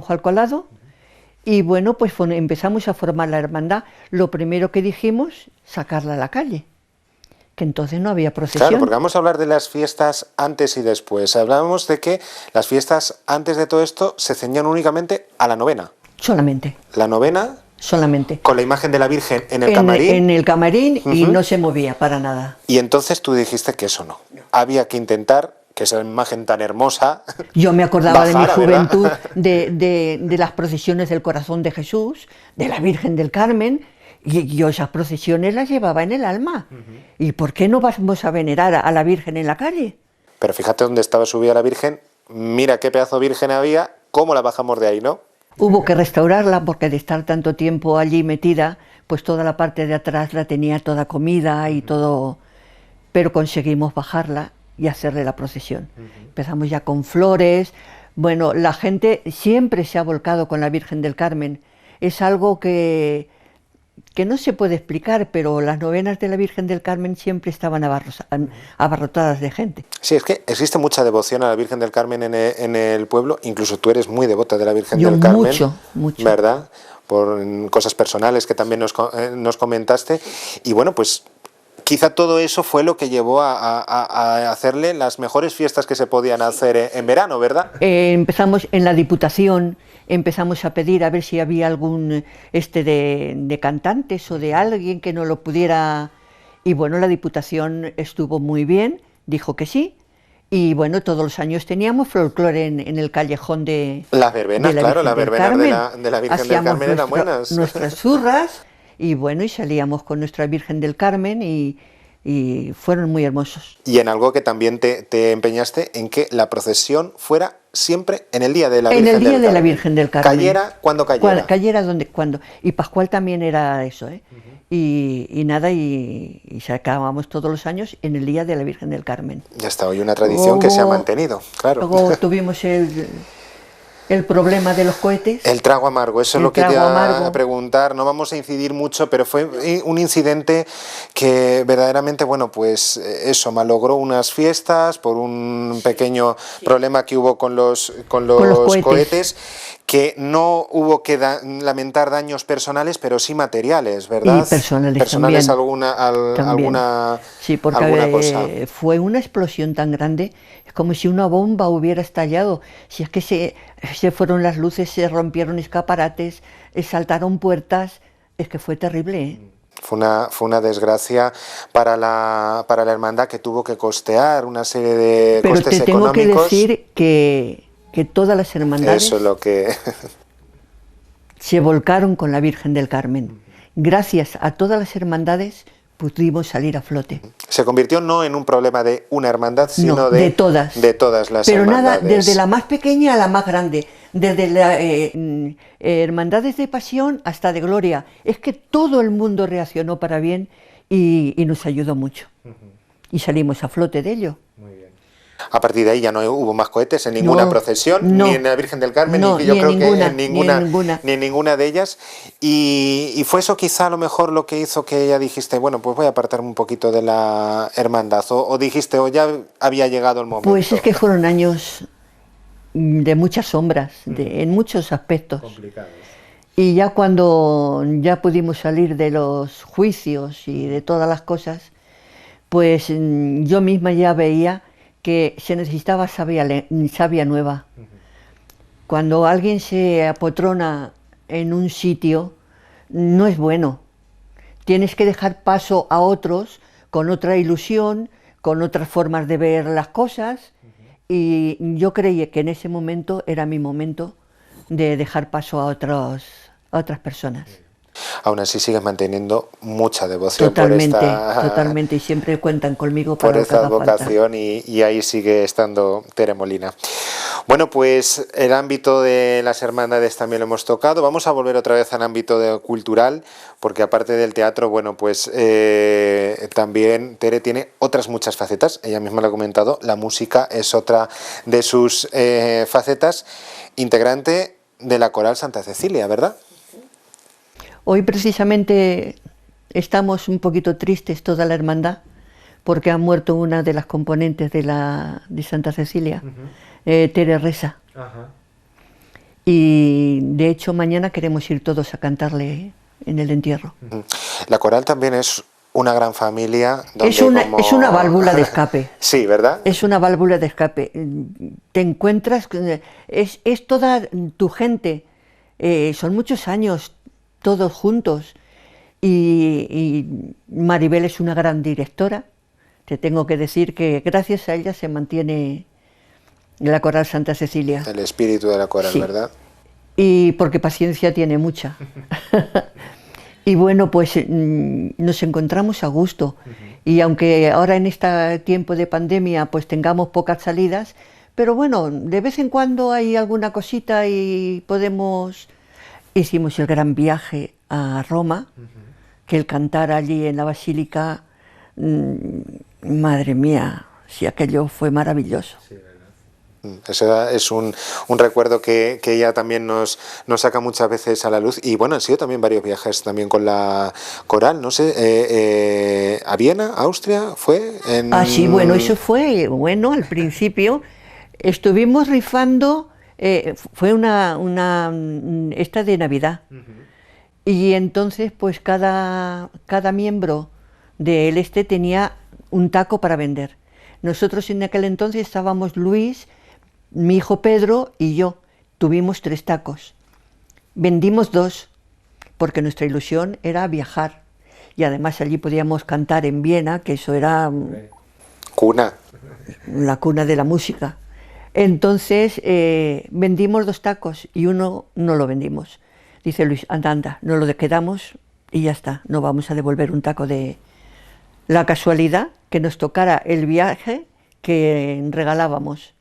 Alcolado. Y bueno, pues empezamos a formar la hermandad. Lo primero que dijimos, sacarla a la calle, que entonces no había procesión. Claro, porque vamos a hablar de las fiestas antes y después. Hablábamos de que las fiestas antes de todo esto se ceñían únicamente a la novena. Solamente. La novena. Solamente. Con la imagen de la Virgen en el camarín. En el camarín y no se movía para nada. Y entonces tú dijiste que eso no. Había que intentar que esa imagen tan hermosa. Yo me acordaba bajara, de mi juventud, de las procesiones del Corazón de Jesús, de la Virgen del Carmen, y yo esas procesiones las llevaba en el alma. ¿Y por qué no vamos a venerar a la Virgen en la calle? Pero fíjate dónde estaba subida la Virgen, mira qué pedazo de Virgen había, cómo la bajamos de ahí, ¿no? Hubo que restaurarla porque de estar tanto tiempo allí metida, pues toda la parte de atrás la tenía toda comida y todo, pero conseguimos bajarla y hacerle la procesión. Empezamos ya con flores. Bueno, la gente siempre se ha volcado con la Virgen del Carmen. Es algo que no se puede explicar, pero las novenas de la Virgen del Carmen siempre estaban abarrotadas de gente. Sí, es que existe mucha devoción a la Virgen del Carmen en el pueblo, incluso tú eres muy devota de la Virgen del Carmen. Mucho. ¿Verdad? cosas personales que también nos comentaste, y bueno, pues quizá todo eso fue lo que llevó a hacerle las mejores fiestas que se podían hacer en verano, ¿verdad? Empezamos en la Diputación, empezamos a pedir a ver si había algún de cantantes o de alguien que nos lo pudiera, y bueno, la Diputación estuvo muy bien, dijo que sí. Y bueno, todos los años teníamos folclore en el callejón de las verbenas, claro, las verbenas de la Virgen del Carmen eran buenas. Nuestras zurras, y bueno, y salíamos con nuestra Virgen del Carmen y fueron muy hermosos. Y en algo que también te empeñaste, en que la procesión fuera siempre en el día de la Virgen del Carmen. En el día de la Virgen del Carmen. Cayera cuando cayera. Cayera cuando. Y Pascual también era eso, ¿eh? Y nada, y sacábamos todos los años en el día de la Virgen del Carmen. Ya está, hoy una tradición que se ha mantenido, claro. Luego tuvimos el problema de los cohetes. El trago amargo, eso es lo que te iba a preguntar. No vamos a incidir mucho, pero fue un incidente que verdaderamente, bueno, pues eso, malogró unas fiestas por un pequeño problema que hubo con los cohetes, que no hubo que lamentar daños personales, pero sí materiales, ¿verdad? Y personales también. alguna sí, porque alguna cosa. Fue una explosión tan grande, es como si una bomba hubiera estallado. Si es que se fueron las luces, se rompieron escaparates, saltaron puertas, es que fue terrible, ¿eh? Fue una desgracia para la hermandad, que tuvo que costear una serie de costes económicos. Pero te tengo que decir que todas las hermandades eso es lo que se volcaron con la Virgen del Carmen. Gracias a todas las hermandades pudimos salir a flote. Se convirtió no en un problema de una hermandad, sino de todas las Pero hermandades. Pero nada, desde la más pequeña a la más grande, desde las hermandades de pasión hasta de gloria. Es que todo el mundo reaccionó para bien y nos ayudó mucho. Y salimos a flote de ello. Muy bien. A partir de ahí ya no hubo más cohetes en ninguna procesión, ni en la Virgen del Carmen, ni yo creo que en ninguna de ellas. Y fue eso quizá a lo mejor lo que hizo que ella dijiste, bueno, pues voy a apartarme un poquito de la hermandad, o dijiste, o ya había llegado el momento. Pues es que fueron años de muchas sombras, en muchos aspectos. Complicados. Y ya cuando ya pudimos salir de los juicios y de todas las cosas, pues yo misma ya veía que se necesitaba savia nueva. Cuando alguien se apotrona en un sitio, no es bueno. Tienes que dejar paso a otros con otra ilusión, con otras formas de ver las cosas, y yo creí que en ese momento era mi momento de dejar paso a otras personas. Aún así sigues manteniendo mucha devoción totalmente, y siempre cuentan conmigo para por esa vocación, y ahí sigue estando Tere Molina. Bueno, pues el ámbito de las hermandades también lo hemos tocado. Vamos a volver otra vez al ámbito cultural, porque aparte del teatro, bueno, pues también Tere tiene otras muchas facetas. Ella misma lo ha comentado, la música es otra de sus facetas, integrante de la Coral Santa Cecilia, ¿verdad? Hoy precisamente estamos un poquito tristes toda la hermandad porque ha muerto una de las componentes de Santa Cecilia, Tere Resa. Y de hecho mañana queremos ir todos a cantarle en el entierro. La coral también es una gran familia. Es una válvula de escape. Sí, ¿verdad? Es una válvula de escape. Te encuentras, es toda tu gente, son muchos años todos juntos, y Maribel es una gran directora. Te tengo que decir que gracias a ella se mantiene la Coral Santa Cecilia. El espíritu de la coral, sí. ¿Verdad? Y porque paciencia tiene mucha. Y bueno, pues nos encontramos a gusto. Y aunque ahora en este tiempo de pandemia pues tengamos pocas salidas, pero bueno, de vez en cuando hay alguna cosita y podemos... Hicimos el gran viaje a Roma, que el cantar allí en la basílica, madre mía, si aquello fue maravilloso. Sí, eso es un recuerdo que ella también nos saca muchas veces a la luz. Y bueno, han sido también varios viajes también con la coral, no sé, a Viena, Austria, ¿fue? Sí, bueno, eso fue, bueno, al principio estuvimos rifando, fue esta de Navidad, Y entonces pues cada miembro del tenía un taco para vender. Nosotros en aquel entonces estábamos Luis, mi hijo Pedro y yo. Tuvimos 3 tacos. Vendimos 2, porque nuestra ilusión era viajar. Y además allí podíamos cantar en Viena, que eso era Cuna. la cuna de la música. Entonces vendimos 2 tacos y uno no lo vendimos. Dice Luis, anda, no lo quedamos y ya está, no vamos a devolver un taco de... La casualidad que nos tocara el viaje que regalábamos.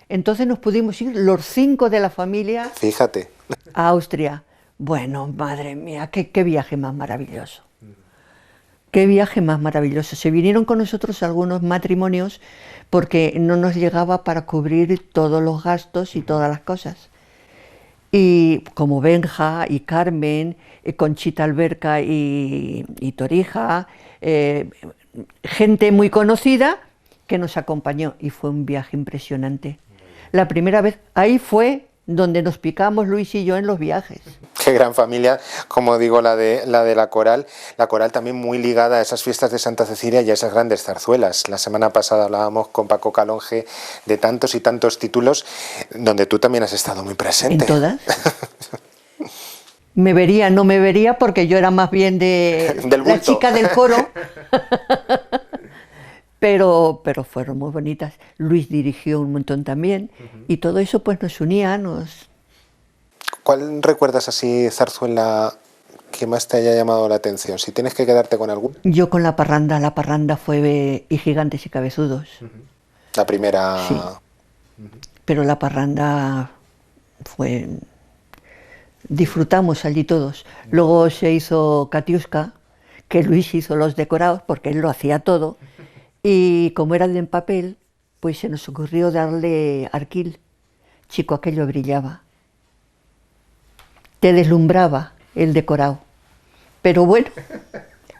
Entonces nos pudimos ir los 5 de la familia, Fíjate. a Austria. Bueno, madre mía, qué viaje más maravilloso. Qué viaje más maravilloso. Se vinieron con nosotros algunos matrimonios porque no nos llegaba para cubrir todos los gastos y todas las cosas. Y como Benja y Carmen, Conchita Alberca y Torija, gente muy conocida que nos acompañó y fue un viaje impresionante. La primera vez, ahí fue donde nos picamos Luis y yo en los viajes. Qué gran familia, como digo, la de la coral también muy ligada a esas fiestas de Santa Cecilia y a esas grandes zarzuelas. La semana pasada hablábamos con Paco Calonge de tantos y tantos títulos donde tú también has estado muy presente. ¿En todas? Me vería, no me vería, porque yo era más bien de Del bulto. la chica del coro. Pero fueron muy bonitas. Luis dirigió un montón también, y todo eso pues nos unía, ¿Cuál recuerdas así, zarzuela, que más te haya llamado la atención? Si tienes que quedarte con alguna. Yo con la parranda fue Y Gigantes y Cabezudos. La primera. Sí. Pero la parranda fue... Disfrutamos allí todos. Luego se hizo Katiuska, que Luis hizo los decorados, porque él lo hacía todo. Y como era de en papel, pues se nos ocurrió darle arquil. Chico, aquello brillaba. Te deslumbraba el decorado. Pero bueno,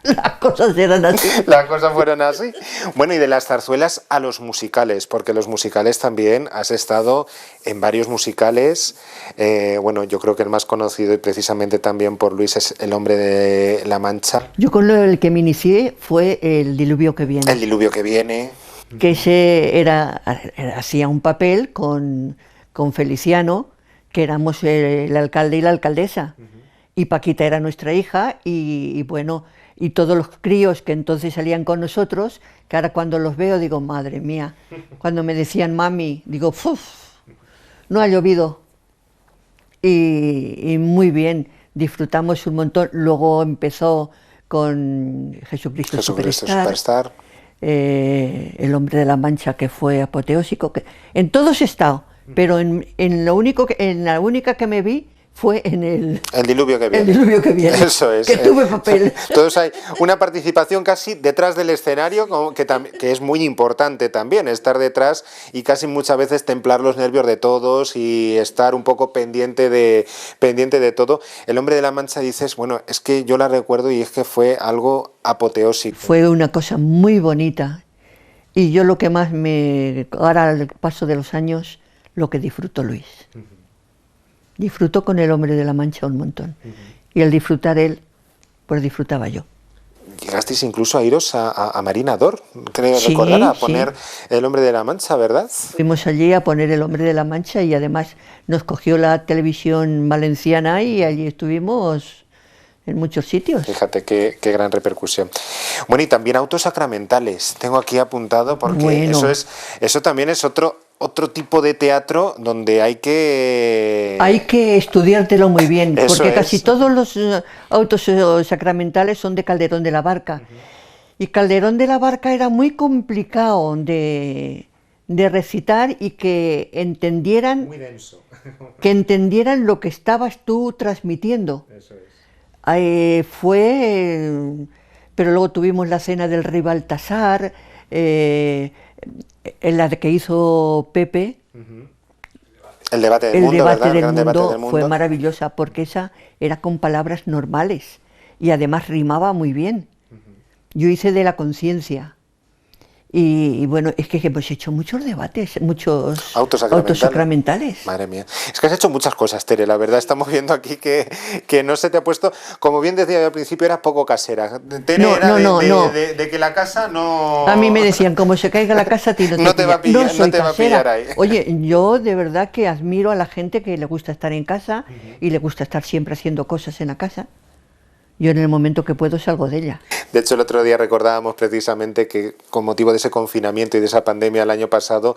las cosas eran así. Las cosas fueron así. Bueno, y de las zarzuelas a los musicales, porque los musicales también has estado en varios musicales. Bueno, yo creo que el más conocido y precisamente también por Luis es El hombre de la Mancha. Yo con el que me inicié fue El diluvio que viene. El diluvio que viene. Que ese hacía un papel con Feliciano, que éramos el alcalde y la alcaldesa. Y Paquita era nuestra hija, y bueno, y todos los críos que entonces salían con nosotros, que ahora cuando los veo digo, madre mía, cuando me decían mami, digo, ¡fuf! No ha llovido. Y muy bien, disfrutamos un montón. Luego empezó con Jesucristo Superstar. El hombre de la Mancha, que fue apoteósico. En todos he estado, pero en la única que me vi fue en el diluvio que viene. El diluvio que viene. Eso es. Que tuve papel. Todos hay una participación casi detrás del escenario, que es muy importante también, estar detrás y casi muchas veces templar los nervios de todos y estar un poco pendiente de todo. El hombre de la Mancha, dices, bueno, es que yo la recuerdo y es que fue algo apoteósico. Fue una cosa muy bonita, y yo lo que más ahora al paso de los años, lo que disfruto Luis. Disfrutó con El hombre de la Mancha un montón. Y al disfrutar él, pues disfrutaba yo. Llegasteis incluso a iros a Marina d'Or, creo Sí, recordar, a sí. poner El hombre de la Mancha, ¿verdad? Fuimos allí a poner El hombre de la Mancha, y además nos cogió la televisión valenciana y allí estuvimos en muchos sitios. Fíjate qué gran repercusión. Bueno, y también autos sacramentales, tengo aquí apuntado, porque Bueno. eso también es otro tipo de teatro donde hay que estudiártelo muy bien, Eso porque es. casi todos los autos sacramentales son de Calderón de la Barca. Y Calderón de la Barca era muy complicado de recitar, y que entendieran, muy denso. lo que estabas tú transmitiendo. Eso es. Pero luego tuvimos la cena del rey Baltasar, en la que hizo Pepe. El debate del El mundo, debate ¿verdad? del Gran mundo, debate del mundo. fue maravillosa, porque esa era con palabras normales y además rimaba muy bien. Yo hice de la conciencia, Y bueno, es que hemos hecho muchos debates, muchos autos sacramentales. Madre mía. Es que has hecho muchas cosas, Tere, la verdad. Estamos viendo aquí que no se te ha puesto, como bien decía yo al principio, eras poco casera. Tere de que la casa no... A mí me decían, como se caiga la casa, a ti no te va a pillar, no te va a pillar ahí. Oye, yo de verdad que admiro a la gente que le gusta estar en casa y le gusta estar siempre haciendo cosas en la casa. Yo en el momento que puedo salgo de ella. De hecho, el otro día recordábamos precisamente que con motivo de ese confinamiento y de esa pandemia el año pasado,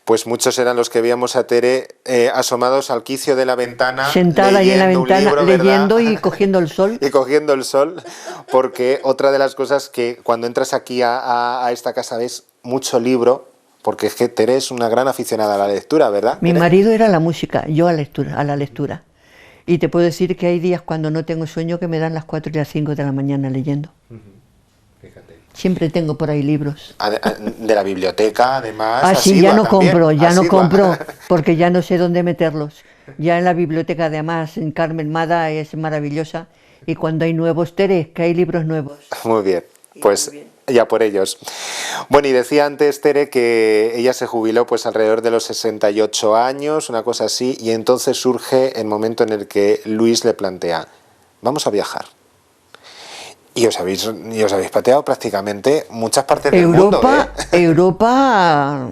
pues muchos eran los que veíamos a Tere asomados al quicio de la ventana, sentada ahí en la ventana, libro, leyendo y cogiendo el sol. Y cogiendo el sol, porque otra de las cosas que cuando entras aquí a esta casa ves mucho libro, porque es que Tere es una gran aficionada a la lectura, ¿verdad? Mi marido era la música, yo a la lectura. Y te puedo decir que hay días cuando no tengo sueño que me dan las 4 y las 5 de la mañana leyendo. Fíjate. Siempre tengo por ahí libros. De la biblioteca, además. Ah, sí, ya no compro, porque ya no sé dónde meterlos. Ya en la biblioteca, además, en Carmen Mada es maravillosa. Y cuando hay nuevos, Tere, que hay libros nuevos. Muy bien, pues ya por ellos. Bueno, y decía antes Tere que ella se jubiló pues alrededor de los 68 años, una cosa así, y entonces surge el momento en el que Luis le plantea, vamos a viajar. Y os habéis pateado prácticamente muchas partes del mundo, ¿eh? Europa,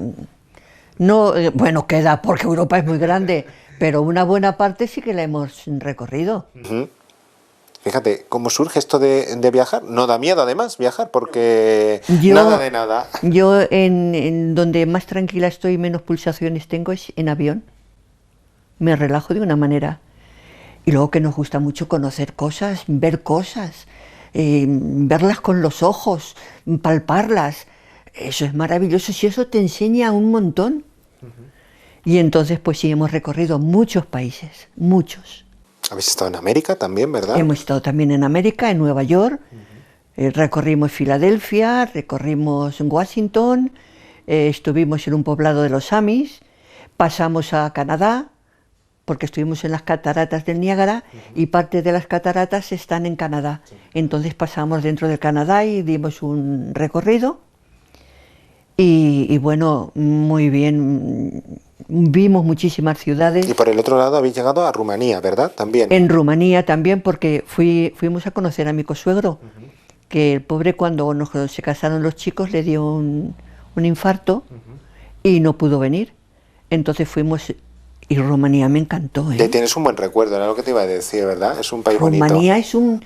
no, bueno, queda, porque Europa es muy grande, pero una buena parte sí que la hemos recorrido. Fíjate, ¿cómo surge esto de viajar? No da miedo, además, viajar, porque nada de nada. Yo, en donde más tranquila estoy, menos pulsaciones tengo, es en avión. Me relajo de una manera. Y luego que nos gusta mucho conocer cosas, ver cosas, verlas con los ojos, palparlas. Eso es maravilloso, y eso te enseña un montón. Y entonces, pues sí, hemos recorrido muchos países, muchos. Habéis estado en América también, ¿verdad? Hemos estado también en América, en Nueva York, recorrimos Filadelfia, recorrimos Washington, estuvimos en un poblado de los Amis, pasamos a Canadá, porque estuvimos en las cataratas del Niágara y parte de las cataratas están en Canadá. Entonces pasamos dentro del Canadá y dimos un recorrido y bueno, muy bien. Vimos muchísimas ciudades. Y por el otro lado habéis llegado a Rumanía, ¿verdad? También. En Rumanía también, porque fuimos a conocer a mi cosuegro, que el pobre cuando se casaron los chicos le dio un infarto y no pudo venir. Entonces fuimos, y Rumanía me encantó. Tienes un buen recuerdo, era lo que te iba a decir, ¿verdad? Es un país bonito. Rumanía es un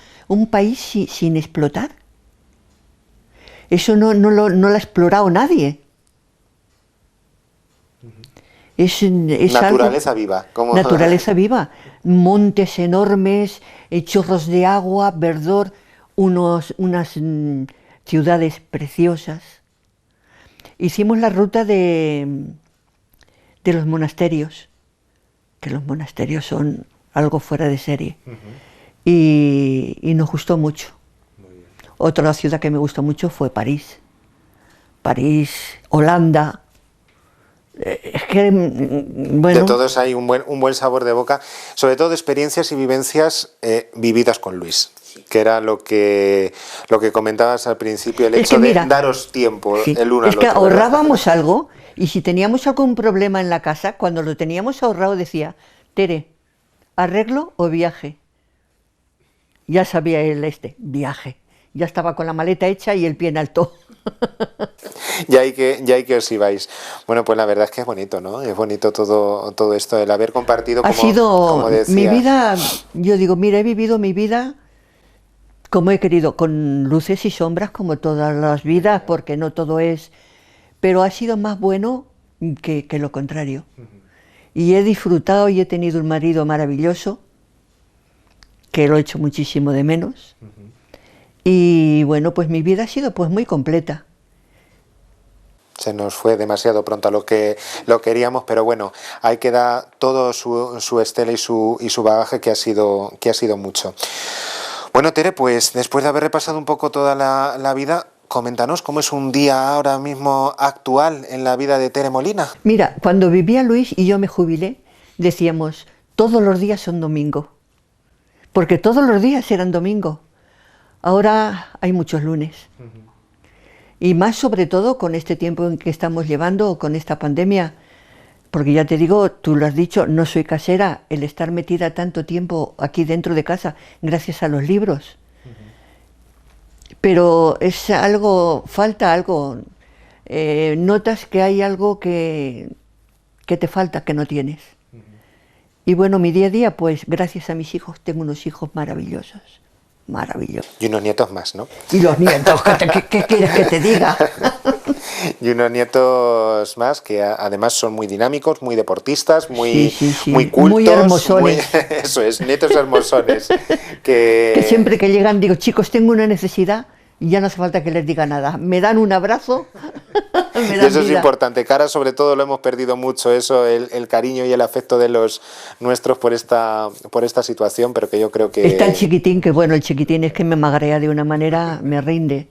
país sin explotar. Eso no lo ha explorado nadie. Es naturaleza algo, viva. Naturaleza viva. Montes enormes, chorros de agua, verdor, unas ciudades preciosas. Hicimos la ruta de los monasterios, que los monasterios son algo fuera de serie. Y nos gustó mucho. Otra ciudad que me gustó mucho fue París. París, Holanda. Es que, bueno... De todos hay un buen sabor de boca, sobre todo de experiencias y vivencias vividas con Luis, que era lo que comentabas al principio, el hecho de daros tiempo el uno al otro. Es que ahorrábamos algo, y si teníamos algún problema en la casa, cuando lo teníamos ahorrado decía, Tere, ¿arreglo o viaje? Ya sabía él viaje. Ya estaba con la maleta hecha y el pie en alto. Ya hay que os ibais. Bueno, pues la verdad es que es bonito, ¿no? Es bonito todo esto, el haber compartido, como decías. Mi vida, yo digo, mira, he vivido mi vida como he querido, con luces y sombras como todas las vidas, porque no todo es... Pero ha sido más bueno que lo contrario. Y he disfrutado y he tenido un marido maravilloso, que lo he hecho muchísimo de menos. Y bueno, pues mi vida ha sido pues muy completa. Se nos fue demasiado pronto a lo que lo queríamos, pero bueno, ahí queda todo su estela y su bagaje, que ha sido mucho. Bueno, Tere, pues después de haber repasado un poco toda la vida, coméntanos cómo es un día ahora mismo actual en la vida de Tere Molina. Mira, cuando vivía Luis y yo me jubilé, decíamos, todos los días son domingo, porque todos los días eran domingo. Ahora hay muchos lunes. Y más sobre todo con este tiempo en que estamos llevando, con esta pandemia, porque ya te digo, tú lo has dicho, no soy casera, el estar metida tanto tiempo aquí dentro de casa, gracias a los libros. Pero es algo, falta algo, notas que hay algo que te falta, que no tienes. Y bueno, mi día a día, pues gracias a mis hijos, tengo unos hijos maravillosos, maravillosos. Y unos nietos más, ¿no? Y los nietos, ¿qué quieres que te diga? Y unos nietos más que además son muy dinámicos, muy deportistas, muy, sí. muy cultos. Muy hermosones. Eso es, nietos hermosones. Que siempre que llegan digo, chicos, tengo una necesidad, y ya no hace falta que les diga nada. Me dan un abrazo, me dan y eso vida. es importante. Cara, sobre todo, lo hemos perdido mucho, eso, el cariño y el afecto de los nuestros por esta situación, pero que yo creo que... Está el chiquitín, que bueno, el chiquitín es que me magrea de una manera, me rinde.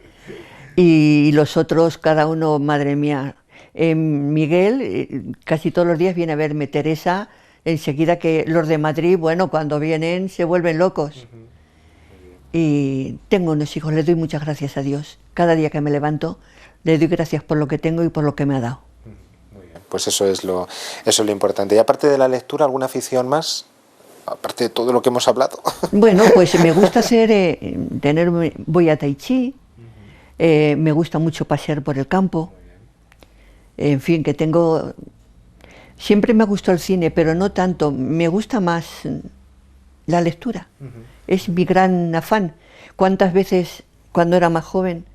Y los otros, cada uno, madre mía. Miguel, casi todos los días viene a verme. Teresa, enseguida, que los de Madrid, bueno, cuando vienen se vuelven locos. Y tengo unos hijos, les doy muchas gracias a Dios. Cada día que me levanto, le doy gracias por lo que tengo y por lo que me ha dado. Muy bien, pues eso es lo importante. Y aparte de la lectura, ¿alguna afición más? Aparte de todo lo que hemos hablado. Bueno, pues me gusta voy a Tai Chi, me gusta mucho pasear por el campo. En fin, que tengo... Siempre me ha gustado el cine, pero no tanto, me gusta más la lectura. Es mi gran afán. ¿Cuántas veces, cuando era más joven,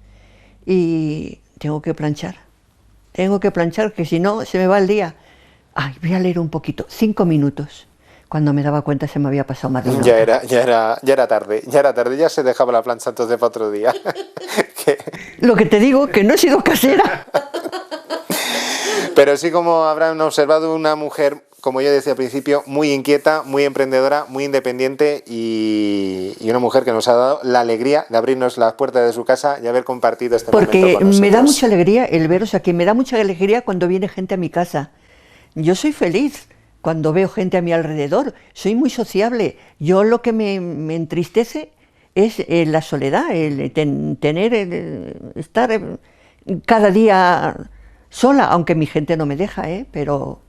y tengo que planchar, que si no se me va el día? Ay, voy a leer un poquito, 5 minutos. Cuando me daba cuenta se me había pasado más de una hora. Ya era tarde, ya se dejaba la plancha entonces para otro día. Lo que te digo, que no he sido casera. Pero sí, como habrán observado, una mujer, como yo decía al principio, muy inquieta, muy emprendedora, muy independiente y una mujer que nos ha dado la alegría de abrirnos las puertas de su casa y haber compartido este momento con nosotros. Porque me da mucha alegría el veros aquí, me da mucha alegría cuando viene gente a mi casa. Yo soy feliz cuando veo gente a mi alrededor, soy muy sociable. Yo lo que me entristece es la soledad, el estar cada día sola, aunque mi gente no me deja, pero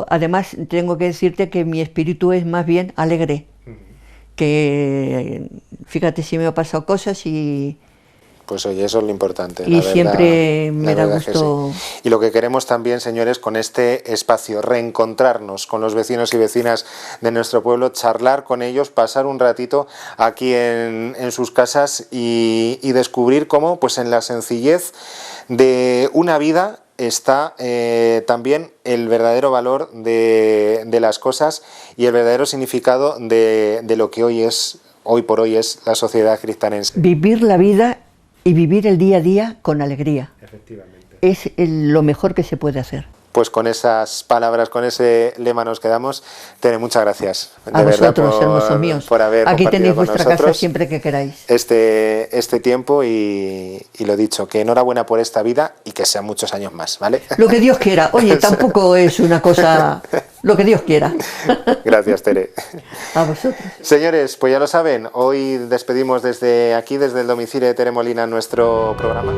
además tengo que decirte que mi espíritu es más bien alegre, que fíjate si me han pasado cosas y... Pues oye, eso es lo importante. Y siempre me da gusto. Sí. Y lo que queremos también, señores, con este espacio, reencontrarnos con los vecinos y vecinas de nuestro pueblo, charlar con ellos, pasar un ratito aquí en sus casas y descubrir cómo, pues en la sencillez de una vida está también el verdadero valor de las cosas y el verdadero significado de lo que hoy por hoy es la sociedad cristanense. Vivir la vida y vivir el día a día con alegría. Efectivamente. Es lo mejor que se puede hacer. Pues con esas palabras, con ese lema nos quedamos. Tere, muchas gracias. A vosotros, hermosos míos. Por haber aquí tenéis con vuestra nosotros casa siempre que queráis. Este tiempo y lo dicho, que enhorabuena por esta vida y que sean muchos años más, ¿vale? Lo que Dios quiera. Oye, tampoco es una cosa... Lo que Dios quiera. Gracias, Tere. A vosotros. Señores, pues ya lo saben, hoy despedimos desde aquí, desde el domicilio de Tere Molina, nuestro programa.